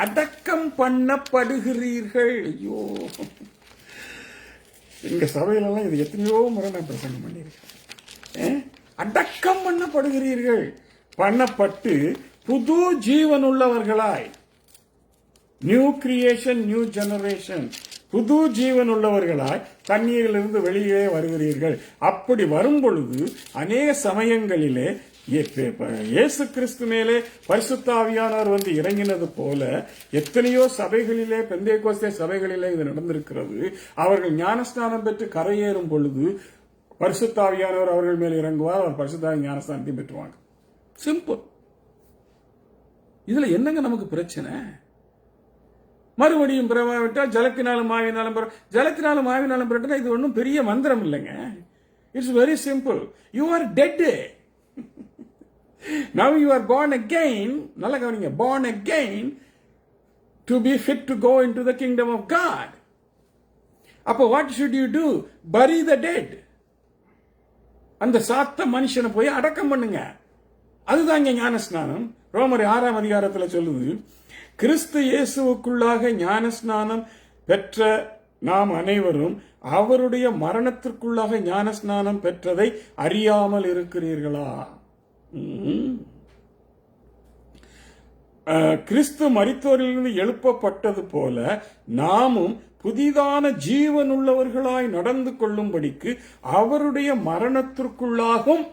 அடக்கம் பண்ணப்படுகிறீர்கள். ஐயோ, எங்க சபையிலெல்லாம் இது எத்தனையோ முறை நான் பிரசங்கம் பண்ணியிருக்கேன். அடக்கம் பண்ணப்படுகிறீர்கள், பண்ணப்பட்டு புது ஜீவன் உள்ளவர்களாய், நியூ கிரியேஷன், நியூ ஜெனரேஷன், புது ஜீவன் உள்ளவர்களாய் தண்ணீரிலிருந்து வெளியே வருகிறீர்கள். அப்படி வரும் பொழுது அநேக சமயங்களிலே இயேசு கிறிஸ்து மேலே பரிசுத்த ஆவியானவர் வந்து இறங்கினது போல எத்தனையோ சபைகளிலே, பெந்தேகோஸ்தே சபைகளிலே இது நடந்திருக்கிறது. அவர்கள் ஞானஸ்நானம் பெற்று கரையேறும் பொழுது பரிசுத்த ஆவியானவர் அவர்கள் மேல் இறங்குவார். அவர் பரிசுத்த ஞானஸ்தானத்தையும் பெற்றுவாங்க. சிம்பிள். இதுல என்னங்க நமக்கு பிரச்சனை? மறுபடியும் பிறவாவிட்டால் ஜலத்தினாலும் ஆவியினாலும் ஜலத்தினாலும் ஆவியினாலும் பிறட்டா இது ஒன்றும் பெரிய மந்திரம் இல்லைங்க. It's very simple. You are dead. Now you are born again. நல்லா கவனிங்க. Born again to be fit to go into the kingdom of God. அப்போ what should you do? Bury the dead. அந்த சாத்த மனுஷனை போய் அடக்கம் பண்ணுங்க. அதுதான் இங்க ஞானஸ்நானம். ரோமர் 6ஆம் அதிகாரத்தில் சொல்லுது, கிறிஸ்து இயேசுவுக்குள்ளாக ஞானஸ்நானம் பெற்ற நாம் அனைவரும் அவருடைய மரணத்திற்குள்ளாக ஞானஸ்நானம் பெற்றதை அறியாமல் இருக்கிறீர்களா? கிறிஸ்து மரித்தோரிலிருந்து எழுப்பப்பட்டது போல நாமும் புதிதான ஜீவன் உள்ளவர்களாய் நடந்து கொள்ளும்படிக்கு அவருடைய மரணத்திற்குள்ளாகும்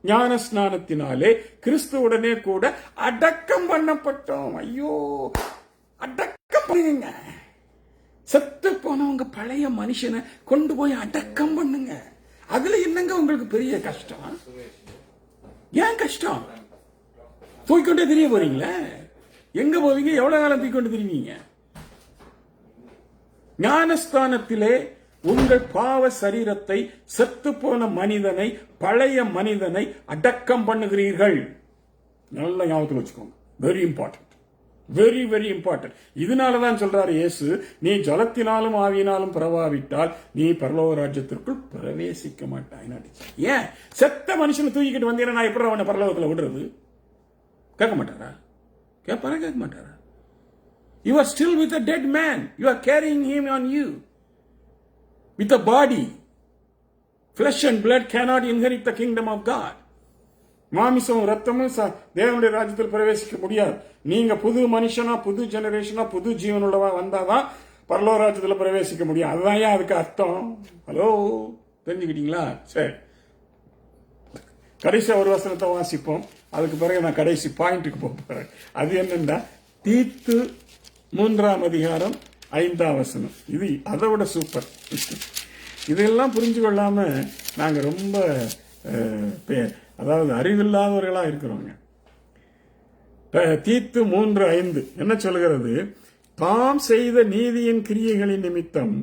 ஞான ஸ்நானத்தினாலே கிறிஸ்துவுடனே கூட அடக்கம் பண்ணப்பட்டோம். ஐயோ, அடக்கம் பண்ணுங்க. செத்து போனவங்க பழைய மனுஷனை கொண்டு போய் அடக்கம் பண்ணுங்க. அதுல என்னங்க உங்களுக்கு பெரிய கஷ்டம்? ஏன் கஷ்டம்? தூக்கிக்கொண்டே தெரிய போறீங்களே. எங்க போவீங்க? எவ்வளவு காலம் தூக்கிக்கொண்டு திரிவீங்க? ஞானஸ்தானத்திலே உங்கள் பாவ சரீரத்தை, செத்து போன மனிதனை, பழைய மனிதனை அடக்கம் பண்ணுகிறீர்கள். நல்ல ஞாபகத்தில் வச்சுக்கோங்க. Very important, very very important. இதனாலதான் சொல்றாரு இயேசு, நீ ஜலத்தினாலும் ஆவியினாலும் பிறவாவிட்டால் நீ பரலோக ராஜ்யத்திற்குள் பிரவேசிக்க மாட்டாய். ஏன்? செத்த மனுஷனை தூக்கிக்கிட்டு வந்தீங்கன்னா நான் எப்படி அவனை பரலோகத்தில் விடுறது? கேட்க மாட்டாரா? கேட்பாரா? கேட்க மாட்டாரா? You are still with a dead man. You are carrying him on you with a body. Flesh and blood cannot inherit the kingdom of God. மாமிசம் ரத்தமும் தேவனுடைய ராஜ்யத்தில் பிரவேசிக்க முடியாது. நீங்க புது மனுஷனா, புது ஜெனரேஷனா, புது ஜீவனுள்ளவா வந்தாதான் பரலோக ராஜ்யத்தில் பிரவேசிக்க முடியும். அதுதான் ஏன் அதுக்கு அர்த்தம். ஹலோ, தெரிஞ்சுக்கிட்டீங்களா? சரி, கடைசி ஒரு வசனத்தை வாசிப்போம். அதுக்கு பிறகு நான் கடைசி பாயிண்ட்டுக்கு போறேன். அது என்னன்னா, தீத்து 3ஆம் அதிகாரம் 5ஆம் வசனம். இது அதை விட சூப்பர். இதெல்லாம் புரிஞ்சு கொள்ளாம நாங்க ரொம்ப அதாவது அறிவில்லாதவர்களா இருக்கிறோங்க. தீத்து 3:5 என்ன சொல்கிறது? தாம் செய்த நீதியின் கிரியைகளின் நிமித்தம்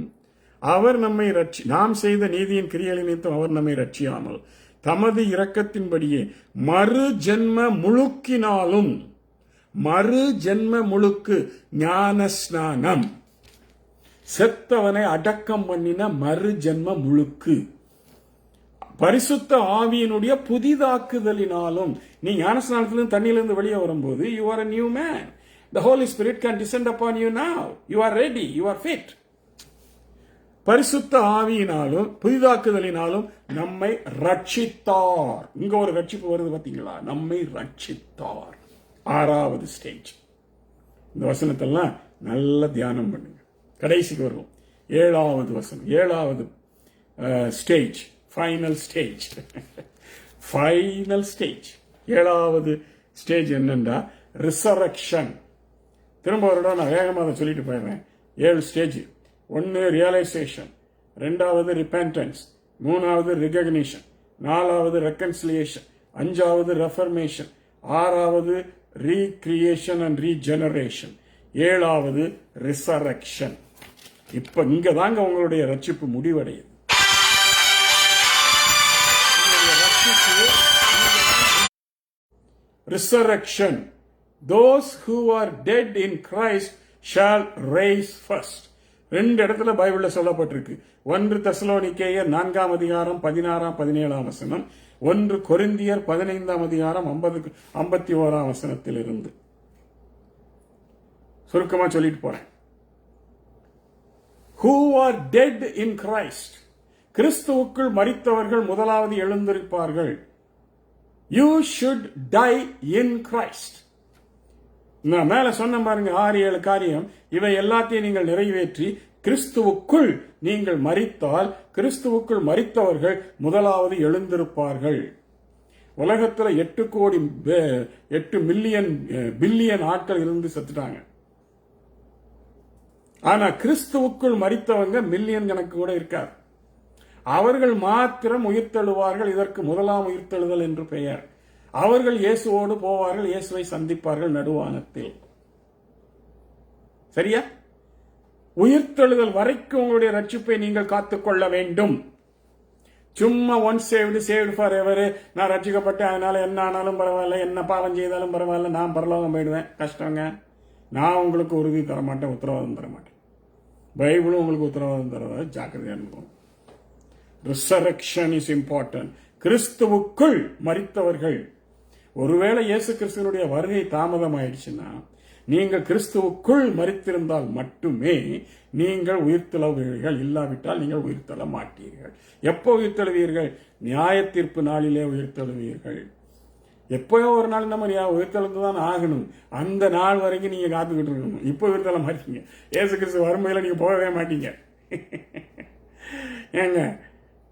அவர் நம்மை நாம் செய்த நீதியின் கிரியைகளின் நிமித்தம் அவர் நம்மை ரட்சியாமல் தமது இரக்கத்தின்படியே மறு ஜென்ம முழுக்கினாலும், மறு ஜென்ம முழுக்கு ஞான ஸ்நானம், செத்தவனை அடக்கம் பண்ணின மறு ஜென்ம முழுக்கு, பரிசுத்த ஆவியினுடைய புதிதாக்குதலினாலும். நீ ஞானஸ்நானத்திலிருந்து தண்ணியிலிருந்து வெளியே வரும்போது you are a new man. The Holy Spirit can descend upon you now. You are ready, you are fit. பரிசுத்த ஆவியினாலும் புதிதாக்குதலினாலும் நம்மை ரட்சித்தார். இங்க ஒரு ரட்சிப்பு வருது பாத்தீங்களா? நம்மை ரட்சித்தார். 6வது ஸ்டேஜ். இந்த வசனத்தெல்லாம் நல்ல தியானம் பண்ணுங்க. கடைசிக்கு வருவோம். 7வது வசனம், 7வது stage, final stage. Final stage, 7வது ஸ்டேஜ் என்னன்னா ரிசரக்ஷன். திரும்ப ஒரு இடம் நான் வேகமாக அதை சொல்லிட்டு போயிடுறேன். 7 ஸ்டேஜ். 1 ரியலைசேஷன், 2வது ரிப்பென்டன்ஸ், 3வது ரிகக்னிஷன், 4வது ரெக்கன்சிலியேஷன், 5வது ரெஃபர்மேஷன், 6வது ரீக்ரியேஷன் அண்ட் ரீஜெனரேஷன், 7வது ரிசரக்ஷன். இப்ப இங்க தாங்க உங்களுடைய ரட்சிப்பு முடிவடையுது. Resurrection. Those who are dead in Christ shall rise first. 2 இடத்துல பைபிள்ல சொல்லப்பட்டிருக்கு. 1 தெசலோனிக்கேயர் 4ஆம் அதிகாரம் 16ஆம் 17ஆம் வசனம், 1 கொரிந்தியர் 15ஆம் அதிகாரம் 51ஆம் வசனத்திலிருந்து. சுருக்கமா சொல்லிட்டு போறேன். Who are dead in Christ. கிறிஸ்துவுக்குள் மரித்தவர்கள் முதலாவது எழுந்திருப்பார்கள். You should die in Christ. நான் மேல சொன்ன பாருங்க 6-7 காரியம். இவை எல்லாத்தையும் நீங்கள் நிறைவேற்றி கிறிஸ்துவுக்குள் நீங்கள் மரித்தால் கிறிஸ்துவுக்குள் மரித்தவர்கள் முதலாவது எழுந்திருப்பார்கள். உலகத்துல 8 மில்லியன் பில்லியன் ஆட்கள் இருந்து செத்துட்டாங்க. ஆனா கிறிஸ்துவுக்குள் மரித்தவங்க மில்லியன் கணக்கு கூட இருக்காது. அவர்கள் மாத்திரம் உயிர்த்தெழுவார்கள். இதற்கு முதலாம் உயிர்த்தெழுதல் என்று பெயர். அவர்கள் இயேசுவோடு போவார்கள், இயேசுவை சந்திப்பார்கள் நடுவானத்தில். சரியா? உயிர்த்தெழுதல் வரைக்கும் உங்களுடைய ரட்சிப்பை நீங்கள் காத்துக்கொள்ள வேண்டும். சும்மா ஒன்ஸ் சேவ்டு ஃபார் எவர், நான் ரட்சிக்கப்பட்டேன் அதனால என்ன ஆனாலும் பரவாயில்ல, என்ன பாவம் செய்தாலும் பரவாயில்ல, நான் பரலோகம் போயிடுவேன். கஷ்டங்க. நான் உங்களுக்கு உறுதி தர மாட்டேன், உத்தரவாதம் தர மாட்டேன். பைபிளும் உங்களுக்கு உத்தரவாதம் தரதா ஜாக்கிரதையா இருக்கும். Resurrection is important. கிறிஸ்துவுக்குள் மரித்தவர்கள். ஒருவேளை இயேசு கிறிஸ்துவனுடைய வருகை தாமதமாயிடுச்சுன்னா நீங்கள் கிறிஸ்துவுக்குள் மரித்திருந்தால் மட்டுமே நீங்கள் உயிர்த்தெழுவீர்கள். இல்லாவிட்டால் நீங்கள் உயிர்த்தெழ மாட்டீர்கள். எப்போ உயிர்த்தெழுவீர்கள்? நியாய தீர்ப்பு நாளிலே உயிர்த்தெழுவீர்கள். எப்பயோ ஒரு நாள் நம்ம உயிர்த்தெழுந்துதான் ஆகணும். அந்த நாள் வரைக்கும் நீங்க காத்துக்கிட்டு இருக்கணும். இப்போ உயிர்த்தெழ மாட்டீங்க. இயேசு கிறிஸ்து வரும்போது நீங்க போகவே மாட்டீங்க. ஏங்க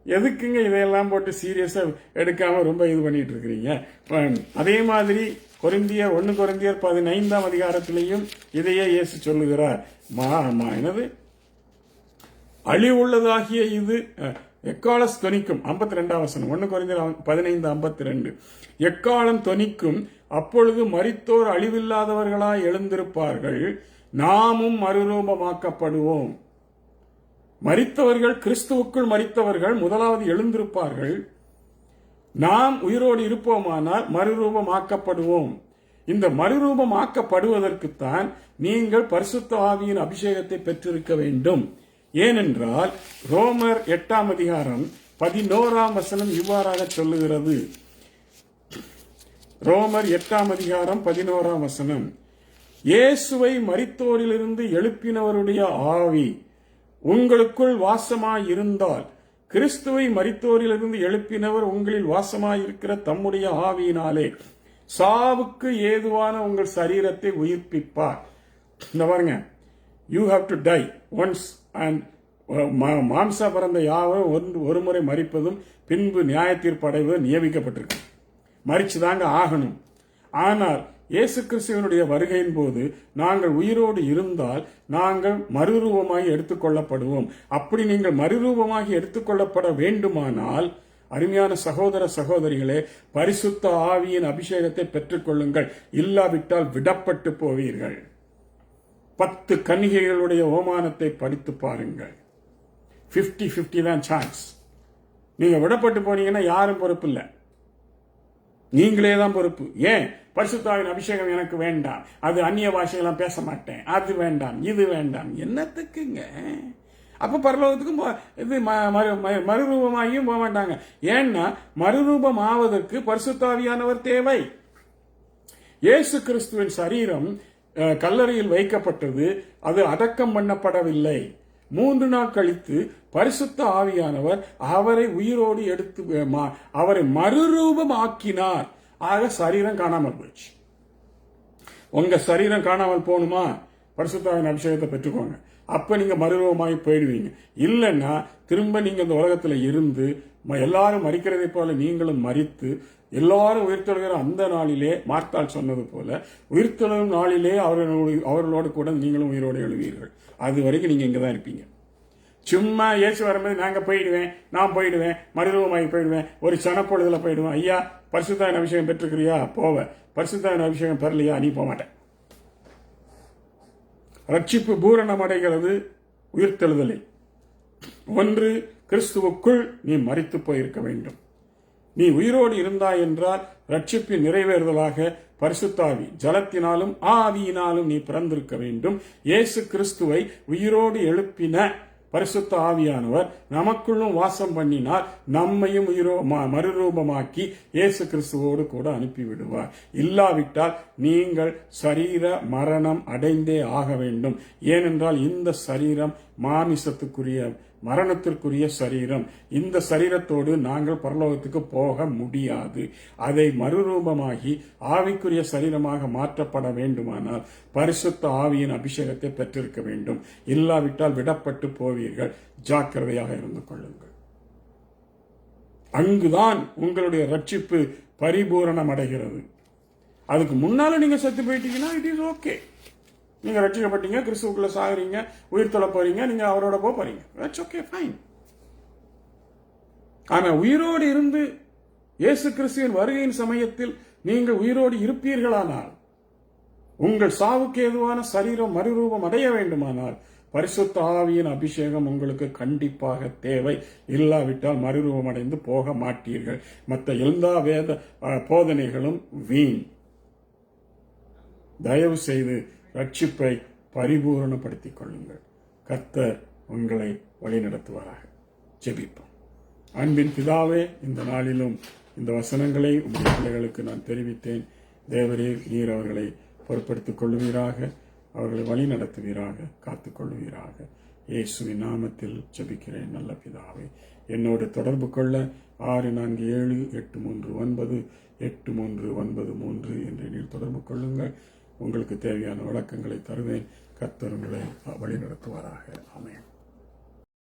எதுக்குங்க இதையெல்லாம் போட்டு சீரியஸா எடுக்காம ரொம்ப இது பண்ணிட்டு இருக்கிறீங்க? அதே மாதிரி 1 கொரிந்தியர் 15ஆம் அதிகாரத்திலையும் இதையே இயேசு சொல்லுகிறார். என்னது அழிவுள்ளதாகிய இது எக்காலம் தொனிக்கும். 52ஆம் வசனம், 1 கொரிந்தியர் 15:52. எக்காலம் தொனிக்கும், அப்பொழுது மரித்தோர் அழிவில்லாதவர்களாய் எழுந்திருப்பார்கள், நாமும் மறுரூபமாக்கப்படுவோம். மரித்தவர்கள், கிறிஸ்துவுக்குள் மரித்தவர்கள் முதலாவது எழுந்திருப்பார்கள். நாம் உயிரோடு இருப்போமானால் மறுரூபமாக்கப்படுவோம். இந்த மறுரூபமாக்கப்படுவதற்குத்தான் நீங்கள் பரிசுத்த ஆவியின் அபிஷேகத்தை பெற்றிருக்க வேண்டும். ஏனென்றால் ரோமர் 8ஆம் அதிகாரம் 11ஆம் வசனம் இவ்வாறாக சொல்லுகிறது. ரோமர் 8ஆம் அதிகாரம் 11ஆம் வசனம், இயேசுவை மரித்தோரிலிருந்து எழுப்பினவருடைய ஆவி உங்களுக்குள் வாசமாய் இருந்தால், கிறிஸ்துவை மரித்தோரிலிருந்து எழுப்பினவர் உங்களில் வாசமாயிருக்கிற தம்முடைய ஆவியினாலே சாவுக்கு ஏதுவான உங்கள் சரீரத்தை உயிர்ப்பிப்பார். இந்த பாருங்க, you have to die once and மாம்சா பிறந்த யாவரும் ஒரு முறை மரிப்பதும் பின்பு நியாய தீர்ப்பு அடைவது நியமிக்கப்பட்டிருக்கு. மரிச்சுதாங்க ஆகணும். ஆனால் இயேசு கிறிஸ்துவனுடைய வருகையின் போது நாங்கள் உயிரோடு இருந்தால் நாங்கள் மறுரூபமாகி எடுத்துக்கொள்ளப்படுவோம். அப்படி நீங்கள் மறுரூபமாகி எடுத்துக்கொள்ளப்பட வேண்டுமானால் அருமையான சகோதர சகோதரிகளே, பரிசுத்த ஆவியின் அபிஷேகத்தை பெற்றுக்கொள்ளுங்கள். இல்லாவிட்டால் விடப்பட்டு போவீர்கள். 10 கன்னிகைகளுடைய ஓமானத்தை படித்து பாருங்கள். 50-50 தான் சான்ஸ். நீங்க விடப்பட்டு போனீங்கன்னா யாரும் பொறுப்பு இல்லை, நீங்களே தான் பொறுப்பு. ஏன்? பரிசுத்தாவின் அபிஷேகம் எனக்கு வேண்டாம், அது அந்நிய பாஷையெல்லாம் பேச மாட்டேன், அது வேண்டாம், இது வேண்டாம். என்னத்துக்குங்க? அப்ப பரலோகத்துக்கு இது மறுரூபமாகியும் போக மாட்டாங்க. ஏன்னா மறுரூபம் ஆவதற்கு பரிசுத்தாவியானவர் தேவை. இயேசு கிறிஸ்துவின் சரீரம் கல்லறையில் வைக்கப்பட்டது, அது அடக்கம் பண்ணப்படவில்லை. 3 நாள் கழித்து பரிசுத்த ஆவியானவர் அவரை உயிரோடு எடுத்து அவரை மறுரூபம் ஆக்கினார். ஆக சரீரம் காணாமல் போயிடுச்சு. உங்க சரீரம் காணாமல் போகணுமா? பரிசுத்தாவின் அபிஷேகத்தை பெற்றுக்கோங்க. அப்ப நீங்க மறுரூபமாகி போயிடுவீங்க. இல்லைன்னா திரும்ப நீங்க இந்த உலகத்துல இருந்து எல்லாரும் மரிக்கிறதை போல நீங்களும் மரித்து எல்லாரும் உயிர்த்தெழுகிற அந்த நாளிலே மார்த்தாள் சொன்னது போல உயிர்த்தெழும் நாளிலே அவர்களோடு கூட நீங்களும் உயிரோடு எழுவீர்கள். அது வரைக்கும் நீங்க இங்கதான் இருப்பீங்க. சும்மா இயேசு வரும்போது நான் போயிடுவேன் மறுரூபமாகி போயிடுவேன், ஒரு சனப்பொழுதுல போயிடுவேன். ஐயா பரிசுத்தாவின் அபிஷேகம் பெற்றுக்கிறியா? போவ. பரிசுத்தாவின் அபிஷேகம் பெறலையா? நீ போக மாட்டேன். ரட்சிப்பு பூரணம் அடைகிறது உயிர்த்தெழுதலை. ஒன்று, கிறிஸ்துவுக்குள் நீ மரித்து போயிருக்க வேண்டும். நீ உயிரோடு இருந்தாய் என்றால் ரட்சிப்பின் நிறைவேறுதலாக பரிசுத்தாவி ஜலத்தினாலும் ஆவியினாலும் நீ பிறந்திருக்க வேண்டும். இயேசு கிறிஸ்துவை உயிரோடு எழுப்பின பரிசுத்த ஆவியானவர் நமக்குள்ளும் வாசம் பண்ணினால் நம்மையும் மறுரூபமாக்கி இயேசு கிறிஸ்துவோடு கூட அனுப்பிவிடுவார். இல்லாவிட்டால் நீங்கள் சரீர மரணம் அடைந்தே ஆக வேண்டும். ஏனென்றால் இந்த சரீரம் மாமிசத்துக்குரிய மரணத்திற்குரிய சரீரம். இந்த சரீரத்தோடு நாங்கள் பரலோகத்துக்கு போக முடியாது. அதை மறுரூபமாகி ஆவிக்குரிய சரீரமாக மாற்றப்பட வேண்டுமானால் பரிசுத்த ஆவியின் அபிஷேகத்தை பெற்றிருக்க வேண்டும். இல்லாவிட்டால் விடப்பட்டு போவீர்கள். ஜாக்கிரதையாக இருந்து கொள்ளுங்கள். அங்குதான் உங்களுடைய ரட்சிப்பு பரிபூரணம் அடைகிறது. அதுக்கு முன்னால நீங்க செத்து போயிட்டீங்கன்னா இட் இஸ் ஓகே. நீங்க ரட்சிக்கப்பட்டீங்க, கிறிஸ்துவுக்குள்ள சாகுறீங்க, உயிர் தொழ போறீங்க, நீங்க அவரோட போறீங்க. That's okay, fine. ஆனா உயிரோடு இருந்து இயேசு கிறிஸ்துவின் வருகையின் சமயத்தில் நீங்கள் உயிரோடு இருப்பீர்களானால், உங்கள் சாவுக்கு ஏதுவான சரீரம் மறுரூபம் அடைய வேண்டுமானால் பரிசுத்த ஆவியின் அபிஷேகம் உங்களுக்கு கண்டிப்பாக தேவை. இல்லாவிட்டால் மறுரூபம் அடைந்து போக மாட்டீர்கள். மற்ற எல்லா வேத போதனைகளும் வீண். தயவு செய்து ரட்சிப்பை பரிபூரணப்படுத்திக் கொள்ளுங்கள். கர்த்தர் உங்களை வழிநடத்துவாராக. ஜெபிப்போம். அன்பின் பிதாவே, இந்த நாளிலும் இந்த வசனங்களை உங்களுடைய பிள்ளைகளுக்கு நான் தெரிவித்தேன். தேவரீர் நீர் அவர்களை பொறுப்படுத்திக் கொள்வீராக, அவர்களை வழி நடத்துவீராக, காத்துக் கொள்வீராக. இயேசுவின் நாமத்தில் ஜெபிக்கிறேன் நல்ல பிதாவே. என்னோடு தொடர்பு கொள்ள 647-839-8393 என்று நீர் தொடர்பு கொள்ளுங்கள். உங்களுக்கு தேவையான விளக்கங்களை தருவேன். கர்த்தர் உங்களை வழிநடத்துவாராக. ஆமென்.